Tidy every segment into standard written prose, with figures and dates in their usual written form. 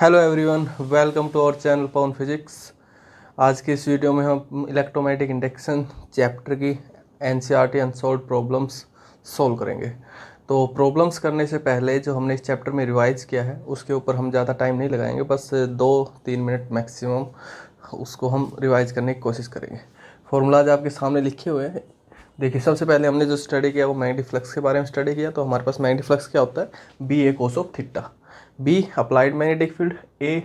Hello everyone, welcome to our channel Pawan physics. आज की इस वीडियो में हम इलेक्ट्रोमैग्नेटिक इंडक्शन चैप्टर की एनसीईआरटी अनसॉल्व्ड प्रॉब्लम्स सॉल्व करेंगे। तो प्रॉब्लम्स करने से पहले जो हमने इस चैप्टर में रिवाइज किया है उसके ऊपर हम ज़्यादा टाइम नहीं लगाएंगे, बस 2-3 मिनट मैक्सिमम उसको हम रिवाइज करने की कोशिश करेंगे। फॉर्मूलाज आपके सामने लिखे हुए हैं। देखिए, सबसे पहले हमने जो स्टडी किया वो मैग्नेटिक फ्लक्स के बारे में स्टडी किया। तो हमारे पास मैग्नेटिक फ्लक्स क्या होता है? B A cos of theta. B applied magnetic field, A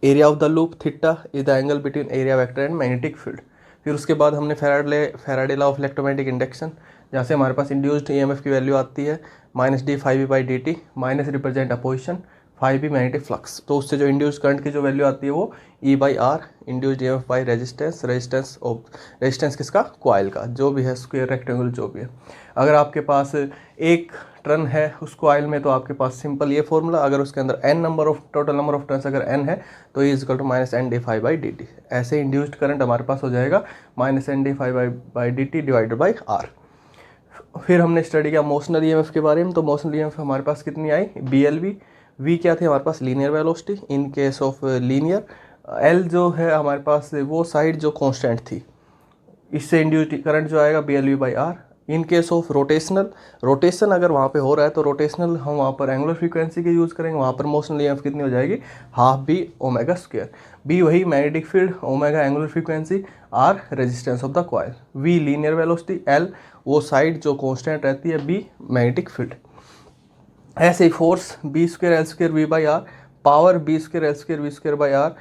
area of the loop, theta is the angle between area vector and magnetic field. फिर उसके बाद हमने Faraday law of electromagnetic induction, जहाँ से हमारे पास इंड्यूस्ड ईएमएफ की value आती है -d∅v/dt, minus represent opposition, phi भी मैग्नेटिक फ्लक्स। तो उससे जो इंड्यूस करंट की जो वैल्यू आती है वो E/R induced EMF by resistance, resistance किसका? कॉइल का, जो भी है स्क्वायर रेक्टेंगल जो भी है। अगर आपके पास एक टर्न है उस कॉइल में तो आपके पास सिंपल ये फॉर्मूला, अगर उसके अंदर टोटल नंबर ऑफ टर्न्स अगर n है तो E इक्वल टू -N/d∅/dt। ऐसे इंड्यूस्ड करंट हमारे पास हो जाएगा -N/d∅/dt डिवाइडेड बाई R। फिर हमने स्टडी किया मोशनल ईएमएफ के बारे में। तो मोशनल ईएमएफ हमारे पास कितनी आई? BLV। V क्या थी हमारे पास? Linear velocity in case of linear. L जो है हमारे पास वो साइड जो कांस्टेंट थी, इससे इंड्यूस्ड करंट जो आएगा BLV/R। In case of rotation अगर वहाँ पे हो रहा है तो रोटेशनल हम वहाँ पर एंगुलर फ्रीक्वेंसी के यूज़ करेंगे। वहाँ पर मोशनल ईएमएफ कितनी हो जाएगी? ½ B ω²। B वही magnetic field, ω angular frequency, R resistance of the coil, V linear velocity, L वो साइड जो कांस्टेंट रहती है, B मैग्नेटिक फील्ड। ऐसे ही force B²L²V/R, power B²L²V²/R,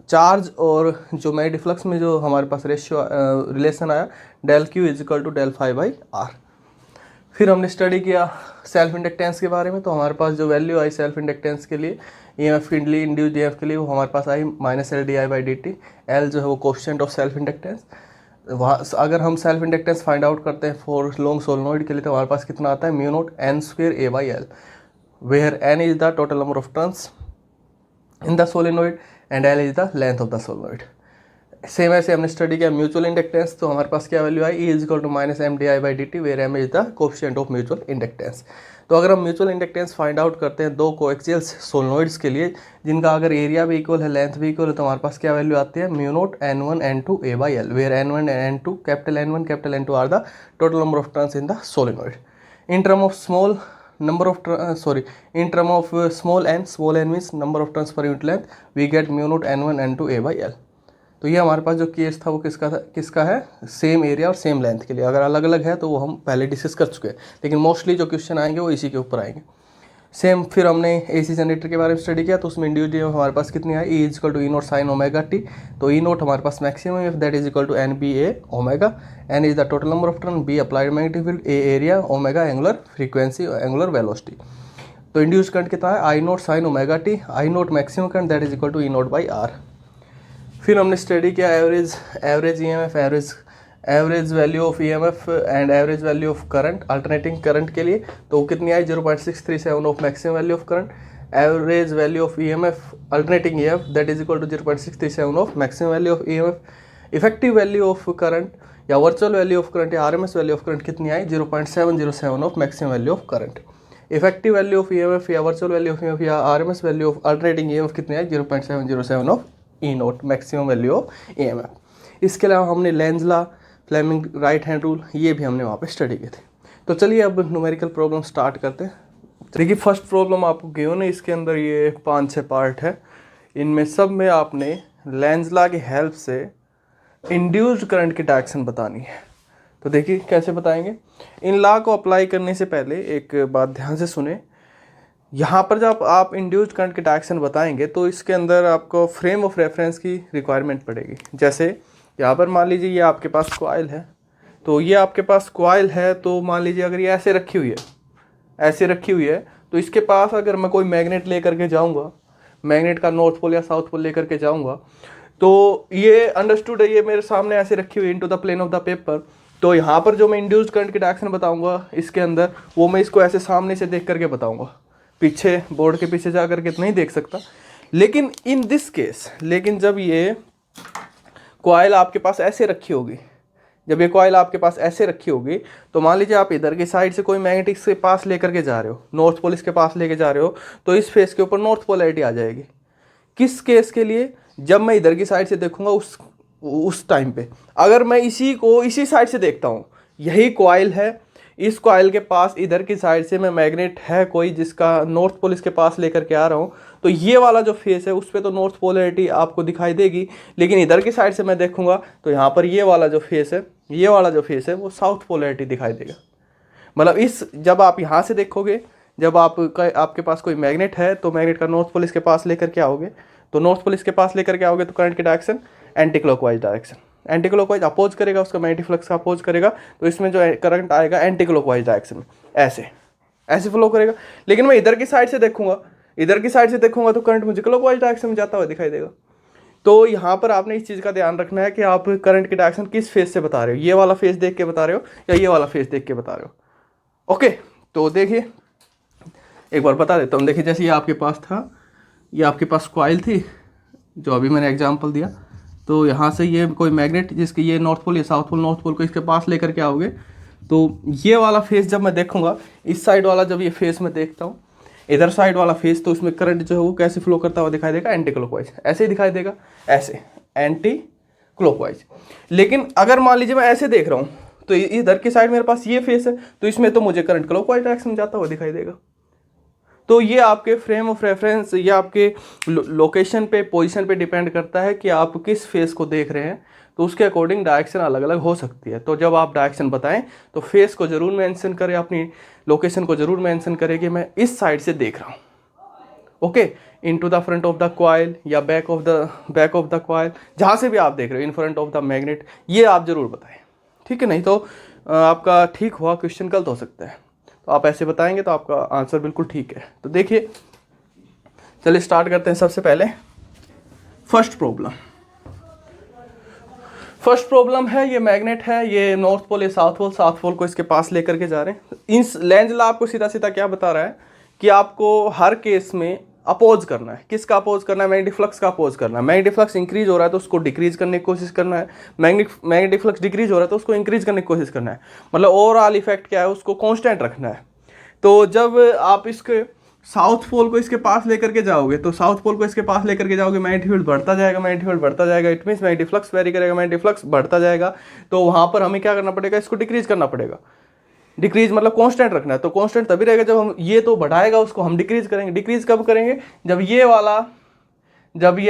charge और जो मैग्नेटिक फ्लक्स में जो हमारे पास रिलेशन आया ∆Q = ∆φ/R। फिर हमने स्टडी किया सेल्फ इंडक्टेंस के बारे में। तो हमारे पास जो वैल्यू आई सेल्फ इंडक्टेंस के लिए, ईएमएफ के लिए, इंड्यूस्ड ईएमएफ के लिए, वो हमारे पास आई -L/di/dt। L जो है वो कोएफिशिएंट ऑफ सेल्फ इंडक्टेंस। वहाँ अगर हम सेल्फ इंडक्टेंस फाइंड आउट करते हैं फॉर लॉन्ग सोलेनोइड के लिए तो हमारे पास कितना आता है? μ0n² A/L, where n is the total number of turns in the solenoid and L is the length of the solenoid. Same ऐसे हमने स्टडी किया म्यूचुअल इंडक्टेंस। तो हमारे पास क्या वैल्यू आई? E = -M/di/dt, where m is the coefficient of mutual inductance. तो अगर हम म्यूचुअल इंडक्टेंस फाइंड आउट करते हैं दो कोएक्सियल सोलेनोइड्स के लिए जिनका अगर एरिया भी इक्वल है, लेंथ भी इक्वल है, तो हमारे पास क्या वैल्यू आती है? μ0n1n2 A/L, where n1 and n2 capital N1 capital N2 are the total number of turns in the solenoid. In term of small n means number of turns per unit length, we get μ0n1n2 A/L। तो ये हमारे पास जो case था वो किसका है? Same area और same length के लिए। अगर अलग अलग है तो वो हम पहले डिस्कस कर चुके हैं, लेकिन मोस्टली जो क्वेश्चन आएंगे वो इसी के ऊपर आएंगे। सेम फिर हमने एसी जनरेटर के बारे में स्टडी किया। तो उसमें इंड्यूस्ड ईएमएफ हमारे पास कितनी आई? E = E0 sin ωt। तो E0 हमारे पास maximum F, that is equal to NBA⍵। N is the total number of turn, B applied magnetic field, A area, ω angular frequency, angular velocity. तो induced current कितना है? I0 sin ωt, I0 maximum current, that is equal to E0/R। फिर हमने study किया average EMF, average value of EMF and average value of current alternating current के लिए। तो वो कितनी आई? 0.637 of maximum value of current. Average value of EMF alternating EMF, that is equal to 0.637 of maximum value of EMF. Effective value of current या virtual value of current या RMS value of current कितनी आई? 0.707 of maximum value of current. Effective value of EMF या virtual value of EMF या RMS value of alternating EMF कितनी आई? 0.707 of E0 maximum value of EMF. इसके अलावा हमने length law, Fleming right hand rule, ये भी हमने वहाँ पे स्टडी किए थे। तो चलिए अब न्यूमेरिकल प्रॉब्लम स्टार्ट करते हैं। देखिए, फर्स्ट प्रॉब्लम आपको गिवन है, इसके अंदर ये 5-6 पार्ट है। इनमें सब में आपने लेंज लॉ की हेल्प से इंड्यूस्ड करंट की डायरेक्शन बतानी है। तो देखिए कैसे बताएंगे। इन लॉ को अप्लाई करने से पहले एक बात ध्यान से सुने। यहाँ पर जब आप इंड्यूस्ड करंट की डायरेक्शन बताएंगे तो इसके अंदर आपको फ्रेम ऑफ रेफरेंस की रिक्वायरमेंट पड़ेगी। जैसे यहाँ पर मान लीजिए ये आपके पास कॉइल है, तो ये आपके पास कॉइल है, तो मान लीजिए अगर ये ऐसे रखी हुई है तो इसके पास अगर मैं कोई मैग्नेट लेकर के जाऊँगा, मैग्नेट का नॉर्थ पोल या साउथ पोल लेकर के जाऊँगा, तो ये अंडरस्टूड है, ये मेरे सामने ऐसे रखी हुई into the plane of the paper. तो यहाँ पर जो मैं इंड्यूस्ड करंट की डायरेक्शन बताऊँगा इसके अंदर, वो मैं इसको ऐसे सामने से देख करके बताऊँगा, पीछे बोर्ड के पीछे जा करके नहीं देख सकता। लेकिन इन दिस केस, लेकिन जब ये कॉइल आपके पास ऐसे रखी होगी, तो मान लीजिए आप इधर की साइड से कोई मैग्नेटिक्स के पास लेकर के जा रहे हो, नॉर्थ पोल इसके पास लेके जा रहे हो, तो इस फेस के ऊपर नॉर्थ पोलैरिटी आ जाएगी। किस केस के लिए? जब मैं इधर की साइड से देखूंगा उस टाइम पे, अगर मैं इसी को इसी साइड से देखता हूँ, यही कॉइल है, इस कॉइल के पास इधर की साइड से मैं मैग्नेट है कोई जिसका नॉर्थ पोल इसके पास लेकर के आ रहा हूँ, तो ये वाला जो फेस है उस पर तो नॉर्थ पोलैरिटी आपको दिखाई देगी, लेकिन इधर की साइड से मैं देखूंगा तो यहाँ पर ये वाला जो फेस है, ये वाला जो फेस है वो साउथ पोलैरिटी दिखाई देगा। मतलब जब आप यहाँ से देखोगे, जब आपके पास कोई मैग्नेट है तो मैग्नेट का नॉर्थ पोल इसके पास लेकर के आओगे, तो नॉर्थ पोल इसके पास लेकर के आओगे तो करंट की direction anti clockwise direction, anti clockwise oppose करेगा, उसका मैग्नेटिक फ्लक्स का अपोज करेगा, तो इसमें जो करंट आएगा एंटी क्लॉकवाइज डायरेक्शन में ऐसे फ्लो करेगा। लेकिन मैं इधर की साइड से देखूंगा तो करंट मुझे क्लॉकवाइज डायरेक्शन में जाता हुआ दिखाई देगा। तो यहाँ पर आपने इस चीज़ का ध्यान रखना है कि आप करंट की डायरेक्शन किस फेस से बता रहे हो, ये वाला फेस देख के बता रहे हो या ये वाला फेस देख के बता रहे हो। ओके, तो देखिए एक बार बता देता हूँ। देखिए जैसे ये आपके पास था, ये आपके पास कॉइल थी जो अभी मैंने एग्जांपल दिया, तो यहाँ से ये कोई मैग्नेट जिसके ये नॉर्थ पोल या साउथ पोल, नॉर्थ पोल को इसके पास लेकर के आओगे, तो ये वाला फेस जब मैं देखूंगा, इस साइड वाला जब ये फेस मैं देखता हूँ, इधर साइड वाला फेस, तो इसमें करंट जो है वो कैसे फ्लो करता हुआ दिखाई देगा, एंटी क्लॉकवाइज, ऐसे ही दिखाई देगा, ऐसे एंटी क्लॉकवाइज। लेकिन अगर मान लीजिए मैं ऐसे देख रहा हूँ तो इधर की साइड मेरे पास ये फेस है, तो इसमें तो मुझे करंट क्लॉकवाइज डायरेक्शन में जाता हुआ दिखाई देगा। तो ये आपके फ्रेम ऑफ रेफरेंस, ये आपके लोकेशन पे, पोजीशन पे डिपेंड करता है कि आप किस फेस को देख रहे हैं, तो उसके अकॉर्डिंग डायरेक्शन अलग अलग हो सकती है। तो जब आप डायरेक्शन बताएं तो फेस को जरूर मेंशन करें, अपनी लोकेशन को जरूर मेंशन करें कि मैं इस साइड से देख रहा हूँ। Okay, into the front of the coil या बैक ऑफ द कॉइल, जहाँ से भी आप देख रहे हो, in front of the magnet, ये आप जरूर बताएं, ठीक है। नहीं तो आपका ठीक हुआ क्वेश्चन गलत हो सकता है। तो आप ऐसे बताएंगे तो आपका आंसर बिल्कुल ठीक है। तो देखिए चलिए स्टार्ट करते हैं। सबसे पहले फर्स्ट प्रॉब्लम है, ये मैग्नेट है, ये नॉर्थ पोल या साउथ पोल को इसके पास लेकर के जा रहे हैं। इस लेंज लॉ आपको सीधा सीधा क्या बता रहा है कि आपको हर केस में अपोज करना है। किसका अपोज करना है? मैग्नेटिक फ्लक्स का अपोज करना है। मैग्नेटिक फ्लक्स इंक्रीज हो रहा है तो उसको डिक्रीज करने की कोशिश करना है, मैग्नेटिक फ्लक्स डिक्रीज हो रहा है तो उसको इंक्रीज करने की कोशिश करना है। मतलब ओवरऑल इफेक्ट क्या है, उसको कांस्टेंट रखना है। तो जब आप इसके साउथ पोल को इसके पास लेकर के जाओगे, तो साउथ पोल को इसके पास लेकर के जाओगे, मैग्नेटिक फील्ड बढ़ता जाएगा, it means magnetic flux very करेगा, मैग्नेटिक फ्लक्स बढ़ता जाएगा। तो वहाँ पर हमें क्या करना पड़ेगा, इसको डिक्रीज करना पड़ेगा। डिक्रीज मतलब कांस्टेंट रखना है। तो कांस्टेंट तभी रहेगा जब हम, ये तो बढ़ाएगा, उसको हम डिक्रीज करेंगे। डिक्रीज कब करेंगे? जब ये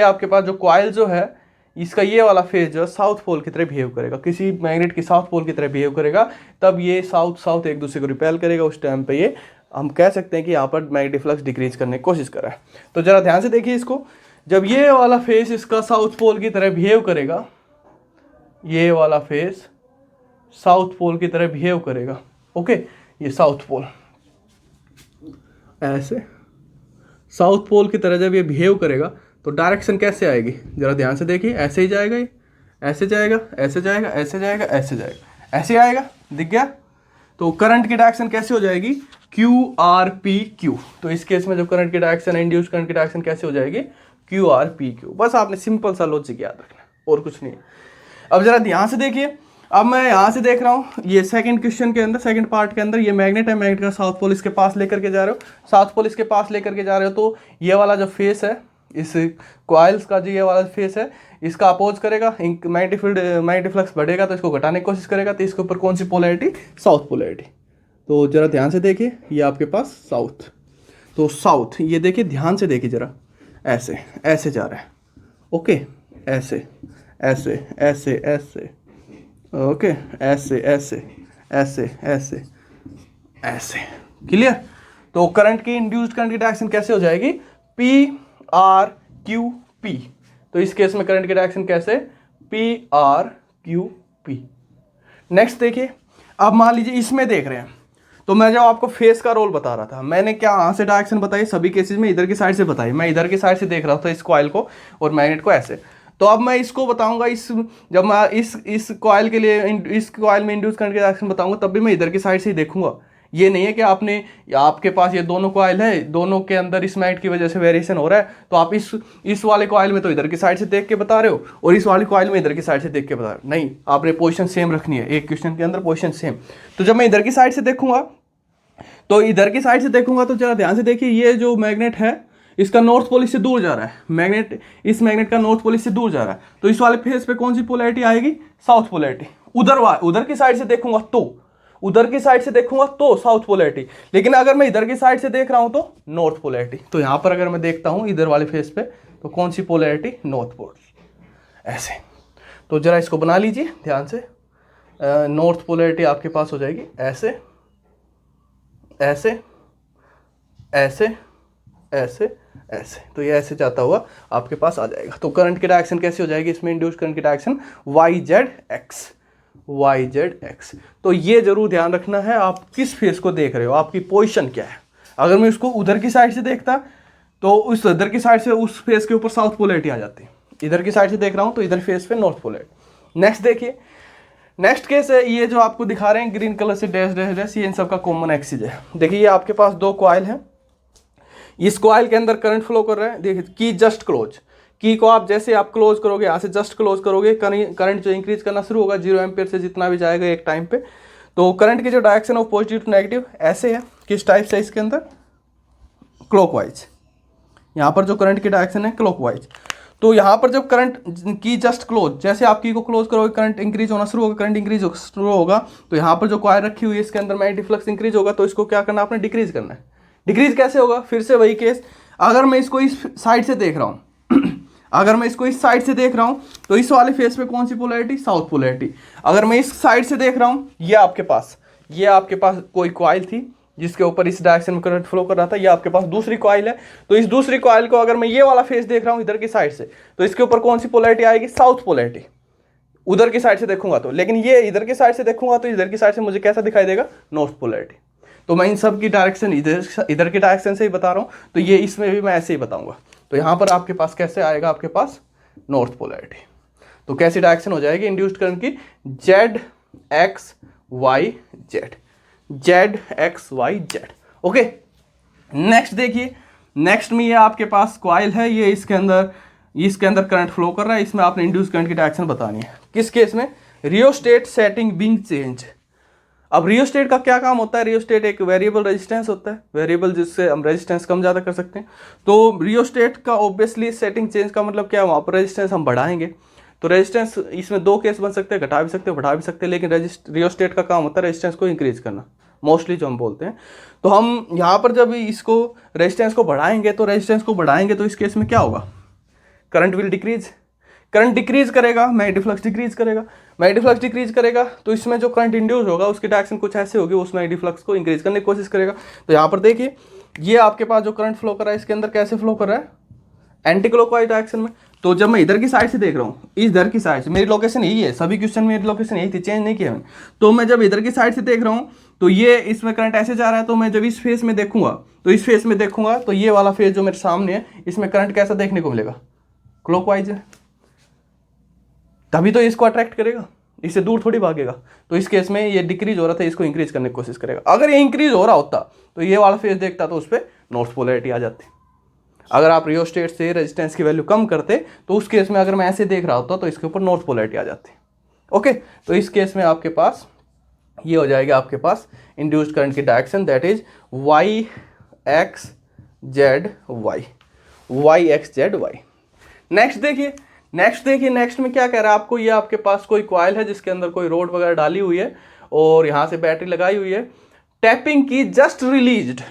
आपके पास जो कॉइल जो है, इसका ये वाला फेज जो है साउथ पोल की तरह बिहेव करेगा, किसी मैग्नेट की साउथ पोल की तरह बिहेव करेगा, तब ये साउथ एक दूसरे को रिपेल करेगा। उस टाइम पे ये हम कह सकते हैं कि यहाँ पर मैग्नेटिक फ्लक्स डिक्रीज करने की कोशिश कर रहा है। तो जरा ध्यान से देखिए इसको, जब ये वाला फेस इसका साउथ पोल की तरह बिहेव करेगा, ये वाला फेस साउथ पोल की तरह बिहेव करेगा, ओके, ये साउथ पोल ऐसे साउथ पोल की तरह जब ये बिहेव करेगा तो डायरेक्शन कैसे आएगी, जरा ध्यान से देखिए। ऐसे ही जाएगा, ये ऐसे जाएगा, ऐसे जाएगा, ऐसे जाएगा, ऐसे जाएगा, ऐसे आएगा, दिख गया। तो करंट की डायरेक्शन कैसे हो जाएगी? QRPQ। तो इस केस में जो करंट की डायरेक्शन है, इंड्यूस्ड करंट की डायरेक्शन कैसे हो जाएगी? QRPQ। बस आपने सिंपल सा लॉजिक याद रखना और कुछ नहीं। अब जरा ध्यान से देखिए, अब मैं यहाँ से देख रहा हूँ, ये सेकंड क्वेश्चन के अंदर, सेकंड पार्ट के अंदर, ये मैग्नेट है, मैग्नेट का साउथ पोल इसके पास लेकर के जा रहे हो, साउथ पोल इसके पास लेकर के जा रहे हो, तो ये वाला जो फेस है, इस कॉइल्स का जो ये वाला फेस है, इसका अपोज करेगा, मैग्नेटिक फ्लक्स बढ़ेगा तो इसको घटाने की कोशिश करेगा। तो इसके ऊपर कौन सी पोलैरिटी? South polarity. तो जरा ध्यान से देखिए, ये आपके पास साउथ, तो साउथ, ये देखिए ध्यान से देखिए जरा, ऐसे ऐसे जा रहा है, ओके, ऐसे ऐसे ऐसे ऐसे, ओके, ऐसे ऐसे ऐसे ऐसे ऐसे, क्लियर। तो करंट की, इंड्यूस्ड करंट की डायरेक्शन कैसे हो जाएगी? PRQP। तो इस केस में करंट की डायरेक्शन कैसे? PRQP। नेक्स्ट देखिए, अब मान लीजिए इसमें देख रहे हैं, तो मैं जब आपको फेस का रोल बता रहा था, मैंने क्या यहाँ से डायरेक्शन बताई? सभी केसेस में इधर की साइड से बताई। मैं इधर की साइड से देख रहा था इस कॉइल को और मैग्नेट को ऐसे। तो अब मैं इसको बताऊंगा, जब मैं इस कॉइल के लिए, इस कॉइल में इंड्यूस करंट की डायरेक्शन बताऊंगा, तब भी मैं इधर की साइड से ही देखूंगा। ये नहीं है कि आपके पास ये दोनों कॉइल है, दोनों के अंदर इस मैग्नेट की वजह से वेरिएशन हो रहा है, तो आप इस वाले कॉइल में तो इधर की साइड से देख के बता रहे हो और इस वाली कॉइल में इधर की साइड से देख के बता रहे हो। नहीं, आपने पोजीशन सेम रखनी है, एक क्वेश्चन के अंदर पोजीशन सेम। तो जब मैं इधर की साइड से देखूंगा, तो इधर की साइड से देखूंगा, तो जरा ध्यान से देखिए, ये जो मैग्नेट है, इसका नॉर्थ पोल इससे दूर जा रहा है, मैग्नेट इस मैग्नेट का नॉर्थ पोल इससे दूर जा रहा है, तो इस वाले फेस पे कौन सी पोलैरिटी आएगी? South polarity. उधर की साइड से देखूंगा तो साउथ पोलैरिटी, लेकिन अगर मैं इधर की साइड से देख रहा हूं तो नॉर्थ पोलैरिटी। तो यहां पर अगर मैं देखता हूं इधर वाले फेस पे तो कौन सी पोलैरिटी? North pole. ऐसे तो जरा इसको बना लीजिए ध्यान से। नॉर्थ पोलैरिटी आपके पास हो जाएगी ऐसे ऐसे ऐसे ऐसे ऐसे, तो ये ऐसे जाता हुआ आपके पास आ जाएगा। तो करंट की डायरेक्शन कैसे हो जाएगी इसमें? इंड्यूस्ड करंट की डायरेक्शन वाई जेड एक्स। तो ये जरूर ध्यान रखना है आप किस फेस को देख रहे हो, आपकी पोजीशन क्या है। अगर मैं उसको उधर की साइड से देखता तो उस उधर की साइड से उस फेस के ऊपर साउथ पोलैरिटी आ जाती, इधर की साइड से देख रहा हूं तो इधर फेस पे नॉर्थ पोलैरिटी। नेक्स्ट देखिए, नेक्स्ट केस है ये जो आपको दिखा रहे हैं ग्रीन कलर से डैश डैश डैश, ये इन सब का कॉमन एक्सिस है। देखिए ये आपके पास दो कॉइल है, इस कॉइल के अंदर करंट फ्लो कर रहा है। देखिए की जस्ट क्लोज, की को आप जैसे आप क्लोज करोगे, यहाँ से जस्ट क्लोज करोगे, करंट जो इंक्रीज करना शुरू होगा 0 एम्पियर से जितना भी जाएगा एक टाइम पे। तो करंट की जो डायरेक्शन है वो पॉजिटिव टू नेगेटिव ऐसे है। किस टाइप से? इसके अंदर क्लॉकवाइज। यहाँ पर जो करंट की डायरेक्शन है क्लॉकवाइज। तो यहाँ पर जब करंट की जस्ट क्लोज, जैसे आप की को क्लोज करोगे करंट इंक्रीज होना शुरू होगा, करंट इंक्रीज शुरू होगा, तो यहाँ पर जो कॉइल रखी हुई है इसके अंदर मैग्नेटिक फ्लक्स इंक्रीज होगा। तो इसको क्या करना है आपने? डिक्रीज करना है। डिक्रीज कैसे होगा? फिर से वही केस, अगर मैं इसको इस साइड से देख रहा हूँ अगर मैं इसको इस साइड से देख रहा हूँ तो इस वाले फेस पे कौन सी पोलैरिटी? South polarity. अगर मैं इस साइड से देख रहा हूँ, ये आपके पास कोई कॉइल थी जिसके ऊपर इस डायरेक्शन में करंट फ्लो कर रहा था, ये आपके पास दूसरी कॉइल है। तो इस दूसरी कॉइल को अगर मैं ये वाला फेस देख रहा हूँ इधर की साइड से, तो इसके ऊपर कौन सी पोलैरिटी आएगी? South polarity. उधर की साइड से देखूंगा तो, लेकिन ये इधर की साइड से देखूंगा तो इधर की साइड से मुझे कैसा दिखाई देगा? North polarity. तो मैं इन सब की डायरेक्शन इधर की डायरेक्शन से ही बता रहा हूँ, तो ये इसमें भी मैं ऐसे ही बताऊंगा। तो यहाँ पर आपके पास कैसे आएगा? आपके पास नॉर्थ पोलैरिटी। तो कैसी डायरेक्शन हो जाएगी इंड्यूस्ड करंट की? Z X Y Z, Z X Y Z. Okay, next देखिए, नेक्स्ट में ये आपके पास कॉइल है, ये इसके अंदर करंट फ्लो कर रहा है, इसमें आपने इंड्यूस्ड करंट की डायरेक्शन बतानी है। किस केस में? Rheostat setting being change. अब रियोस्टेट का क्या काम होता है? रियोस्टेट एक वेरिएबल रेजिस्टेंस होता है, वेरिएबल जिससे हम रेजिस्टेंस कम ज़्यादा कर सकते हैं। तो रियोस्टेट का ऑब्वियसली सेटिंग चेंज का मतलब क्या है? वहाँ पर रेजिस्टेंस हम बढ़ाएंगे। तो रेजिस्टेंस इसमें दो केस बन सकते हैं, घटा भी सकते हैं बढ़ा भी सकते हैं, लेकिन रियोस्टेट का काम होता है रेजिस्टेंस को इंक्रीज करना, मोस्टली जो हम बोलते हैं। तो हम यहाँ पर जब इसको रेजिस्टेंस को बढ़ाएंगे तो इस केस में क्या होगा? Current will decrease. Current decrease करेगा, मैग्नेटिक फ्लक्स डिक्रीज करेगा, तो इसमें जो करंट इंड्यूस होगा उसकी डायरेक्शन कुछ ऐसे होगी, उस मैग्नेटिक फ्लक्स को इंक्रीज करने की कोशिश करेगा। तो यहाँ पर देखिए ये आपके पास जो करंट फ्लो कर रहा है इसके अंदर कैसे फ्लो कर रहा है? एंटी क्लॉकवाइज डायरेक्शन में। तो जब मैं इधर की साइड से देख रहा हूँ, इधर की साइड से, मेरी लोकेशन यही है, सभी क्वेश्चन में मेरी लोकेशन यही थी, चेंज नहीं किया मैंने। तो मैं जब इधर की साइड से देख रहा हूँ तो ये इसमें करंट ऐसे जा रहा है, तो मैं जब इस फेस में देखूंगा तो ये वाला फेस जो मेरे सामने है इसमें करंट कैसा देखने को मिलेगा? क्लॉकवाइज है, तभी तो इसको अट्रैक्ट करेगा, इससे दूर थोड़ी भागेगा। तो इस केस में ये डिक्रीज हो रहा था, इसको इंक्रीज करने की कोशिश करेगा। अगर ये इंक्रीज हो रहा होता तो ये वाला फेस देखता तो उस पर नॉर्थ पोलैरिटी आ जाती। अगर आप रियोस्टेट से रेजिस्टेंस की वैल्यू कम करते तो उस केस में अगर मैं ऐसे देख रहा होता तो इसके ऊपर नॉर्थ पोलैरिटी आ जाती। ओके, तो इस केस में आपके पास ये हो जाएगा आपके पास इंड्यूस्ड करंट की direction, that is Y X Z Y, Y X Z Y. Next देखिए, नेक्स्ट में क्या कह रहा है आपको? ये आपके पास कोई कॉइल है जिसके अंदर कोई रोड वगैरह डाली हुई है और यहां से बैटरी लगाई हुई है। टैपिंग की जस्ट रिलीज्ड,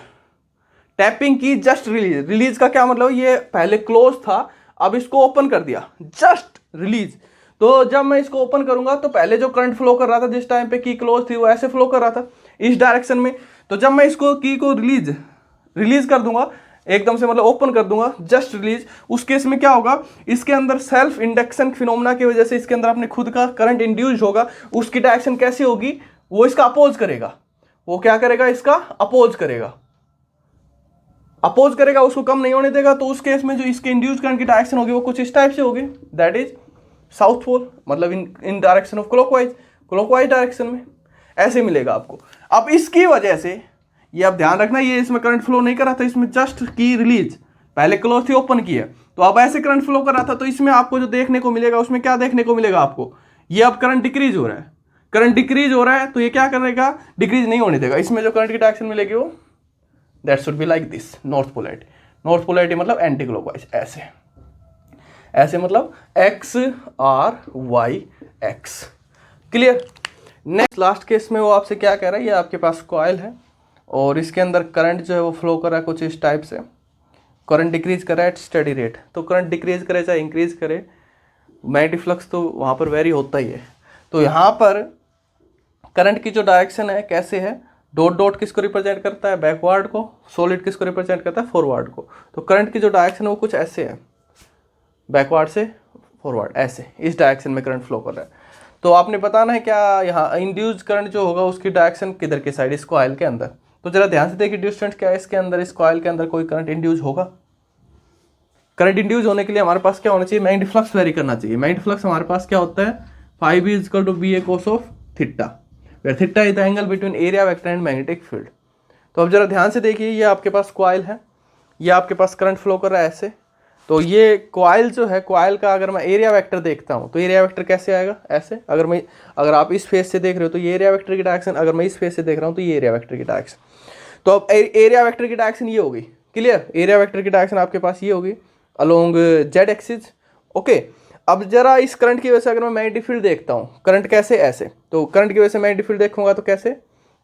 रिलीज का क्या मतलब? ये पहले क्लोज था, अब इसको ओपन कर दिया, जस्ट रिलीज। तो जब मैं इसको ओपन करूंगा तो पहले जो करंट फ्लो कर रहा था जिस टाइम पे की क्लोज थी वो ऐसे फ्लो कर रहा था इस डायरेक्शन में। तो जब मैं इसको की को रिलीज कर दूंगा एकदम से, मतलब ओपन कर दूंगा, जस्ट रिलीज, उस केस में क्या होगा? इसके अंदर सेल्फ इंडक्शन फिनोमेना की वजह से इसके अंदर अपने खुद का करंट इंड्यूस होगा। उसकी डायरेक्शन कैसी होगी? वो इसका अपोज करेगा। वो क्या करेगा? इसका अपोज करेगा, उसको कम नहीं होने देगा। तो उस केस में जो इसके इंड्यूस करंट की डायरेक्शन होगी वो कुछ इस टाइप से होगी, दैट इज साउथ पोल, मतलब इन डायरेक्शन ऑफ क्लॉकवाइज डायरेक्शन में ऐसे मिलेगा आपको। अब इसकी वजह से ये आप ध्यान रखना, ये इसमें करंट फ्लो नहीं कर रहा था, इसमें जस्ट की रिलीज, पहले क्लोज थी ओपन की है, तो अब ऐसे करंट फ्लो कर रहा था। तो इसमें आपको जो देखने को मिलेगा उसमें क्या देखने को मिलेगा आपको? ये अब करंट डिक्रीज हो रहा है, तो ये क्या करेगा? डिक्रीज नहीं होने देगा। इसमें जो करंट की डायरेक्शन मिलेगी वो that should be like this, north polarity. North polarity मतलब एंटी क्लॉकवाइज, ऐसे ऐसे मतलब X R Y X. Clear. Next last case में वो आपसे क्या कह रहा है, ये आपके पास कॉइल है और इसके अंदर करंट जो है वो फ्लो कर रहा है कुछ इस टाइप से। करंट डिक्रीज कर रहा है एट स्टडी रेट, तो करंट डिक्रीज करे चाहे इंक्रीज करे, मैग्नेटिक फ्लक्स तो वहाँ पर वेरी होता ही है। तो यहाँ पर करंट की जो डायरेक्शन है कैसे है, डॉट डॉट किसको रिप्रेजेंट करता है, बैकवर्ड को, सॉलिड किसको रिप्रेजेंट करता है, फॉरवर्ड को। तो करंट की जो डायरेक्शन है वो कुछ ऐसे है, बैकवर्ड से फॉरवर्ड, ऐसे इस डायरेक्शन में करंट फ्लो कर रहा है। तो आपने बताना है क्या यहाँ इंड्यूस करंट जो होगा उसकी डायरेक्शन किधर की साइड, इस कॉइल के अंदर। तो जरा ध्यान से देखिए डिस्टेंस क्या है इसके अंदर, इस कॉइल के अंदर कोई करंट इंड्यूस होगा। करंट इंड्यूस होने के लिए हमारे पास क्या होना चाहिए, मैग्नेटिक फ्लक्स वेरी करना चाहिए। मैग्नेटिक फ्लक्स हमारे पास क्या होता है, phi B equal to B A cos of theta, where theta is the angle between area vector and magnetic field. तो अब जरा ध्यान से देखिए, ये आपके पास कॉइल है, ये आपके पास करंट फ्लो कर रहा है ऐसे। तो ये कॉइल जो है, कॉइल का अगर मैं एरिया वेक्टर देखता हूँ तो एरिया वेक्टर कैसे आएगा, ऐसे। अगर आप इस फेस से देख रहे हो तो ये एरिया वेक्टर की डायरेक्शन, अगर मैं इस फेस से देख रहा हूँ तो ये एरिया वेक्टर की डायरेक्शन। तो अब एरिया वेक्टर की डायरेक्शन ये होगी। क्लियर। एरिया वेक्टर की डायरेक्शन आपके पास ये होगी अलोंग जेड एक्सिस। ओके। अब जरा इस करंट की वजह से अगर मैं मैग्नेटिक फील्ड देखता हूँ, करंट कैसे, ऐसे। तो करंट की वजह से मैग्नेटिक फील्ड देखूंगा तो कैसे,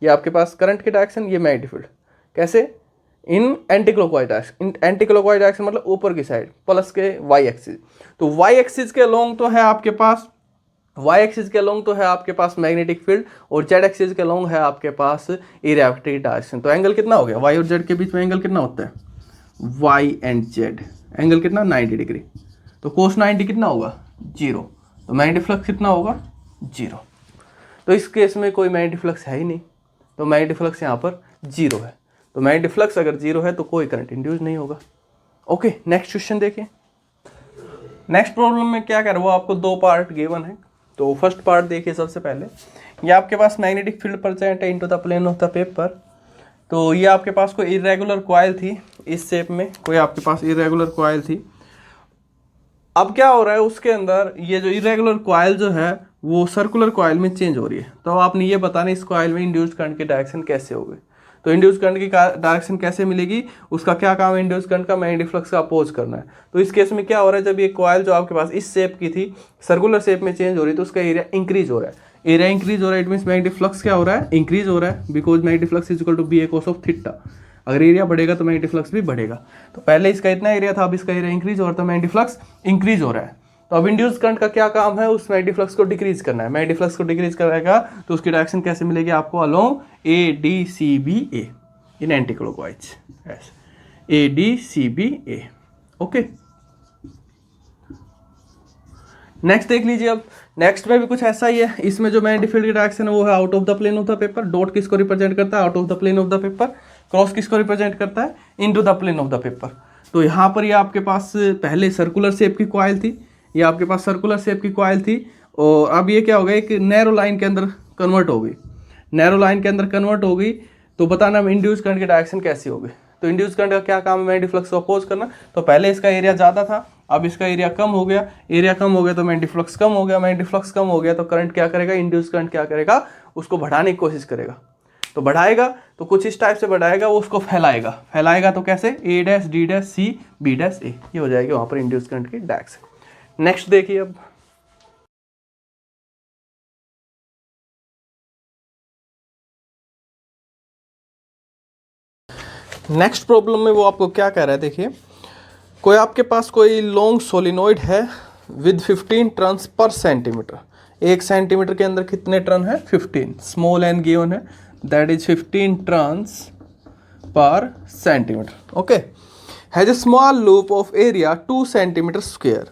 ये आपके पास करंट की डायरेक्शन, ये मैग्नेटिक फील्ड कैसे, इन एंटी क्लॉकवाइज डायरेक्शन। इन एंटी क्लॉकवाइज डायरेक्शन मतलब ऊपर की साइड प्लस के वाई एक्सिस। तो वाई एक्सिस के अलोंग तो है आपके पास, वाई एक्सिस के अलोंग तो है आपके पास मैग्नेटिक फील्ड, और जेड एक्सिस के अलोंग है आपके पास एरिया वेक्टर की डायरेक्शन। तो एंगल कितना हो गया, वाई और जेड के बीच में एंगल कितना होता है, वाई एंड जेड एंगल कितना, 90 डिग्री। तो कोस 90 कितना होगा, 0। तो मैग्नेटिक फ्लक्स कितना होगा, 0। तो इस केस में कोई मैग्नेटिक फ्लक्स है ही नहीं, तो मैग्नेटिक फ्लक्स यहाँ पर 0 है। तो मैग्नेटिक फ्लक्स अगर 0 है तो कोई करंट इंड्यूस नहीं होगा। ओके। नेक्स्ट क्वेश्चन देखिए। नेक्स्ट प्रॉब्लम में क्या कर रहा है, वो आपको 2 पार्ट गिवन है। तो फर्स्ट पार्ट देखिए सबसे पहले, ये आपके पास मैग्नेटिक फील्ड प्रेजेंट है into the plane of the paper. तो ये आपके पास कोई इरेगुलर कॉइल थी इस शेप में, कोई आपके पास इरेगुलर कॉइल थी। अब क्या हो रहा है उसके अंदर, ये जो इरेगुलर कॉइल जो है वो सर्कुलर कॉइल में चेंज हो रही है। तो आपने ये बताना इस कॉइल में इंड्यूस्ड करंट की डायरेक्शन कैसे होगी। तो इंड्यूस्ड करंट की डायरेक्शन कैसे मिलेगी, उसका क्या काम है, इंड्यूस्ड करंट का मैग्नेटिक फ्लक्स का अपोज करना है। तो इस केस में क्या हो रहा है, जब ये कॉइल जो आपके पास इस शेप की थी सर्कुलर शेप में चेंज हो रही है तो उसका एरिया इंक्रीज हो रहा है। एरिया इंक्रीज हो रहा है, इट मीन्स मैग्नेटिक फ्लक्स क्या हो रहा है, इंक्रीज हो रहा है, because magnetic flux is equal to B A cos of theta. अगर एरिया बढ़ेगा तो मैग्नेटिक फ्लक्स भी बढ़ेगा। तो पहले इसका इतना एरिया था, अब इसका एरिया इंक्रीज हो रहा था, मैग्नेटिक फ्लक्स इंक्रीज हो रहा है। तो अब इंड्यूस करंट का क्या काम है, उस मैग्नेटिक फ्लक्स को डिक्रीज करना है। मैग्नेटिक फ्लक्स को डिक्रीज कराएगा तो उसकी डायरेक्शन कैसे मिलेगी आपको, along A D C B A in anti clockwise, A D C B A. Okay. Next देख लीजिए। अब नेक्स्ट में भी कुछ ऐसा ही है। इसमें जो मैग्नेटिक फील्ड की डायरेक्शन है वो है out of the plane of the paper. Dot किसको रिप्रेजेंट करता है, out of the plane of the paper. Cross किसको रिप्रेजेंट करता है, into the plane of the paper. तो यहाँ पर ये आपके पास पहले सर्कुलर शेप की कॉइल थी, ये आपके पास सर्कुलर शेप की कॉइल थी, और अब ये क्या हो गया, एक नैरो लाइन के अंदर कन्वर्ट हो गई। नैरो लाइन के अंदर कन्वर्ट हो गई तो बताना इंड्यूस करंट की डायरेक्शन कैसी होगी। तो इंड्यूस करंट का क्या काम है, मैग्नेटिक फ्लक्स को अपोज करना। तो पहले इसका एरिया ज़्यादा था, अब इसका एरिया कम हो गया। एरिया कम हो गया तो मैग्नेटिक फ्लक्स कम हो गया। मैग्नेटिक फ्लक्स कम हो गया तो करंट क्या करेगा, इंड्यूस करंट क्या करेगा, उसको बढ़ाने की कोशिश करेगा। तो बढ़ाएगा तो कुछ इस टाइप से बढ़ाएगा, वो उसको फैलाएगा। फैलाएगा तो कैसे, A dash D dash C B dash A, ये हो जाएगी वहाँ पर इंड्यूस करंट की डायरेक्शन। नेक्स्ट देखिए। अब नेक्स्ट प्रॉब्लम में वो आपको क्या कह रहा है, देखिए कोई आपके पास कोई लॉन्ग सोलिनॉइड है with 15 turns per centimetre. 1 centimetre के अंदर कितने टर्न है, 15। स्मॉल एन गिवन है, that is 15 turns per centimetre. Okay. Has a small loop of area 2 centimetre square.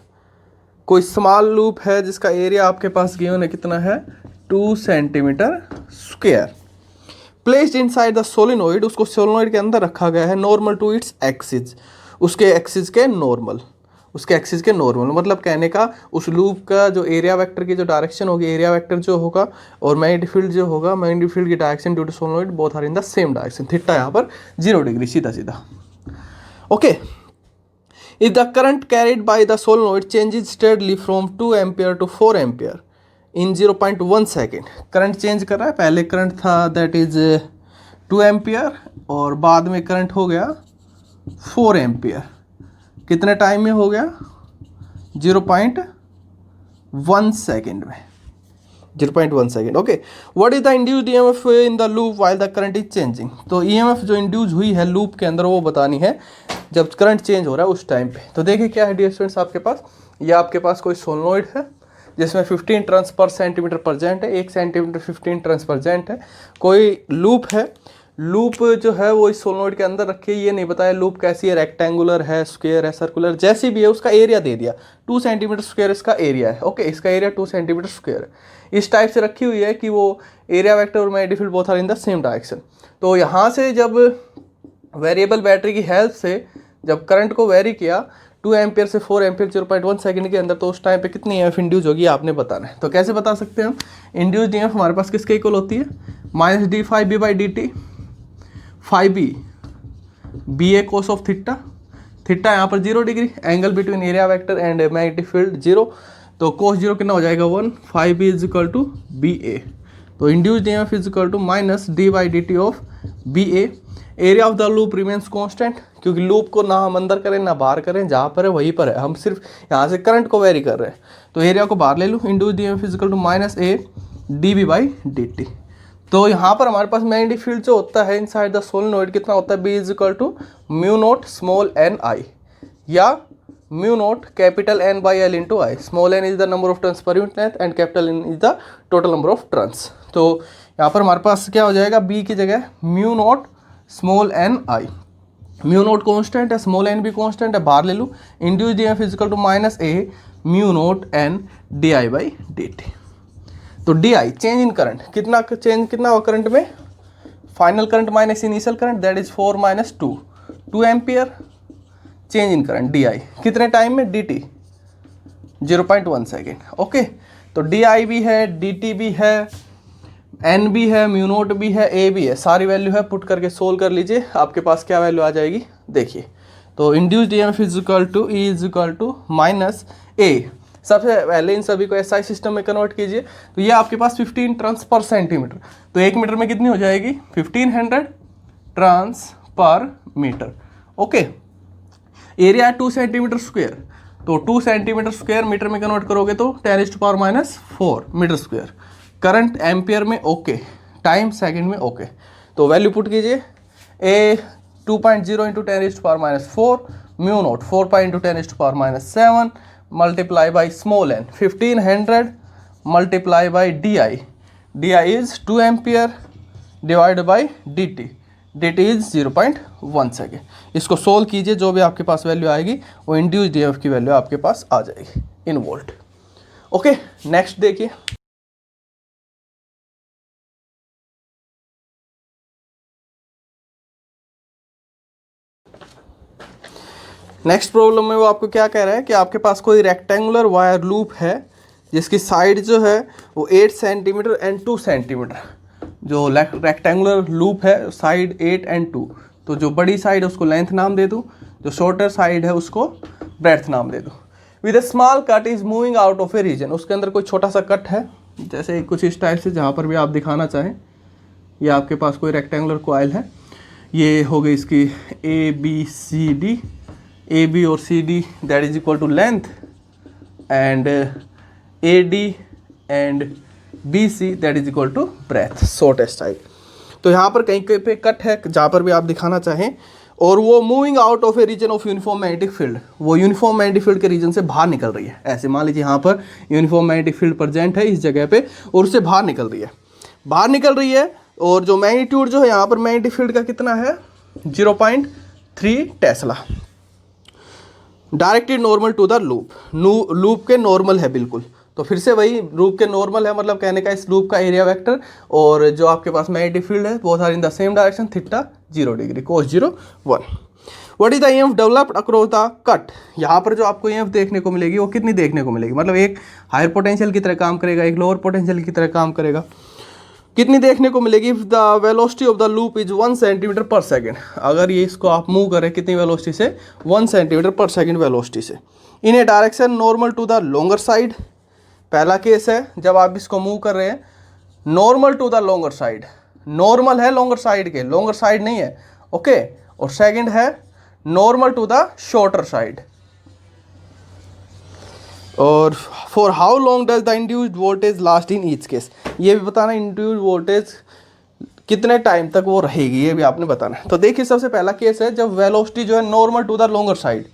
कोई स्मॉल लूप है जिसका एरिया आपके पास गिवन है, कितना है, 2 centimetre square. Placed inside the solenoid, उसको सोलिनॉइड के अंदर रखा गया है, नॉर्मल टू इट्स एक्सिस, उसके एक्सिस के नॉर्मल, उसके एक्सिस के नॉर्मल। मतलब कहने का उस लूप का जो एरिया वेक्टर की जो डायरेक्शन होगी, एरिया वेक्टर जो होगा और मैग्नेटिक फील्ड जो होगा, मैग्नेटिक फील्ड की direction due to solenoid both are in the same direction. Theta यहाँ पर 0 डिग्री, सीधा सीधा। Okay. If the current carried by the solenoid changes steadily from 2 ampere to 4 ampere in 0.1 second. Current change कर रहा है, पहले current था that is 2 ampere और बाद में करंट हो गया 4 एम्पियर कितने टाइम में हो गया? 0.1 सेकेंड में, 0.1 second. Okay, what is the induced EMF in the loop while the current is changing? तो ईएमएफ जो इंड्यूस हुई है लूप के अंदर वो बतानी है जब करंट चेंज हो रहा है उस टाइम पे। तो देखिए क्या है डियर स्टूडेंट्स, आपके पास ये आपके पास कोई सोलनॉइड है जिसमें 15 टर्न्स पर सेंटीमीटर प्रेजेंट है, 1 सेंटीमीटर 15 टर्न्स प्रेजेंट है। कोई लूप है, लूप जो है वो इस सोलनॉइड के अंदर रखी है, ये नहीं बताया लूप कैसी है, रेक्टेंगुलर है, स्क्वायर है, सर्कुलर, जैसी भी है उसका एरिया दे दिया 2 सेंटीमीटर स्क्वायर इसका एरिया है। ओके, इसका एरिया 2 सेंटीमीटर स्क्वायर है। इस टाइप से रखी हुई है कि वो एरिया वेक्टर और magnetic field both are in the same direction. तो यहाँ से जब वेरिएबल बैटरी की हेल्प से जब करंट को वेरी किया 2 एम्पियर से 4 एम्पियर 0.1 सेकंड के अंदर, तो उस टाइम पे कितनी ईएमएफ इंड्यूस होगी आपने बताना है। तो कैसे बता सकते हैं हम? इंड्यूस्ड ईएमएफ हमारे पास किसके इक्वल होती है? Minus D five B by D T, five B B A cos of theta, theta यहाँ पर 0 degree, angle between area vector and magnetic field 0, तो कोस 0 कितना हो जाएगा 1, 5 B is equal to B A. तो induced EMF is equal to minus D by D T of B A. Area of the loop remains constant, क्योंकि loop को ना हम अंदर करें ना बाहर करें, जहाँ पर है वहीं पर है, हम सिर्फ यहाँ से करंट को वेरी कर रहे हैं। तो एरिया को बाहर ले लूँ, induced EMF is equal to minus A D B by D T. तो यहाँ पर हमारे पास मैग्नेटिक फील्ड जो होता है इनसाइड द सोलेनोइड कितना होता है? B is equal to mu naught small N I, या mu naught capital N by L into I. Small N is the number of turns per unit length and capital N is the total number of turns. तो यहाँ पर हमारे पास क्या हो जाएगा? B की जगह mu naught small N I, mu naught constant है, स्मॉल एन भी कॉन्स्टेंट है, बाहर ले लूँ। Induced EMF is equal to minus A mu naught N D I by D T. तो D I change in current, कितना change कितना हुआ करंट में? Final current minus initial current, that is 4 minus 2 ampere change in current D I कितने time में? D T 0.1 second. Okay, तो D आई भी है, डी टी भी है, एन भी है, म्यू नोट भी है, ए भी है, सारी वैल्यू है, पुट करके सोल्व कर लीजिए, आपके पास क्या वैल्यू आ जाएगी देखिए। तो induced EMF is equal to E is equal to minus A. सबसे पहले इन सभी को एसआई सिस्टम में कन्वर्ट कीजिए। तो ये आपके पास 15 टर्न्स पर सेंटीमीटर, तो 1 मीटर में कितनी हो जाएगी? 1500 turns per metre. Okay, area 2 centimetre square, तो 2 सेंटीमीटर स्क्वायर मीटर में कन्वर्ट करोगे तो 10⁻⁻⁴ मीटर स्क्वायर। करंट एम्पियर में ओके, टाइम सेकंड में ओके। तो वैल्यू पुट कीजिए, A 2.0 into 10⁻⁴, mu naught 4 into 10⁻⁷ multiply by small N 1500 multiply by D I, D I is 2 ampere divide by D T, D T is 0.1 second. इसको solve कीजिए, जो भी आपके पास value आएगी वो इंड्यूस्ड ईएमएफ की value आपके पास आ जाएगी इन वोल्ट। ओके, नेक्स्ट देखिए। नेक्स्ट प्रॉब्लम में वो आपको क्या कह रहा है कि आपके पास कोई रेक्टेंगुलर वायर लूप है जिसकी साइड जो है वो 8 सेंटीमीटर एंड 2 सेंटीमीटर, जो रेक्टेंगुलर लूप है साइड 8 एंड 2, तो जो बड़ी साइड है उसको लेंथ नाम दे दूँ, जो शॉर्टर साइड है उसको ब्रेड्थ नाम दे दूँ। With a small cut is moving out of a region, उसके अंदर कोई छोटा सा कट है, जैसे कुछ इस टाइप से, जहाँ पर भी आप दिखाना चाहें। ये आपके पास कोई रेक्टेंगुलर कॉइल है, ये हो गई इसकी A B C D, A B और C D that is equal to length, and A D and B C that is equal to breadth, shortest type. तो यहाँ पर कहीं पे कट है जहाँ पर भी आप दिखाना चाहें, और वो moving out of a region of uniform magnetic field, वो यूनिफॉर्म मैग्नेटिक फील्ड के रीजन से बाहर निकल रही है। ऐसे मान लीजिए यहाँ पर यूनिफॉर्म मैग्नेटिक फील्ड प्रेजेंट है इस जगह पे, और उससे बाहर निकल रही है, बाहर निकल रही है। और जो मैग्नीट्यूड जो है यहाँ पर मैग्नेटिक फील्ड का कितना है? 0.3 tesla. Directed normal to the loop, loop के नॉर्मल है बिल्कुल। तो फिर से वही लूप के नॉर्मल है, मतलब कहने का इस लूप का एरिया वेक्टर और जो आपके पास मैग्नेटिक फील्ड है both are in the same direction, theta 0 degree, cos 0 1। What is the EMF developed across the cut? यहाँ पर जो आपको ईएमएफ देखने को मिलेगी वो कितनी देखने को मिलेगी? मतलब एक हायर पोटेंशियल की तरह काम करेगा, एक लोअर पोटेंशियल की तरह काम करेगा। कितनी देखने को मिलेगी? If the velocity of the loop is 1 centimetre पर सेकेंड, अगर ये इसको आप मूव करें कितनी वेलोसिटी से? 1 सेंटीमीटर पर सेकेंड वेलोसिटी से, in a direction normal to the longer side. पहला केस है जब आप इसको मूव कर रहे हैं normal to the longer side, normal है लॉन्गर साइड के, लॉन्गर साइड नहीं है, ओके। और सेकंड है normal to the shorter side. और for how long does the induced voltage last in each case, ये भी बताना इंड्यूस्ड वोल्टेज कितने टाइम तक वो रहेगी, ये भी आपने बताना है। तो देखिए सबसे पहला केस है जब वेलोसिटी जो है normal to the longer side,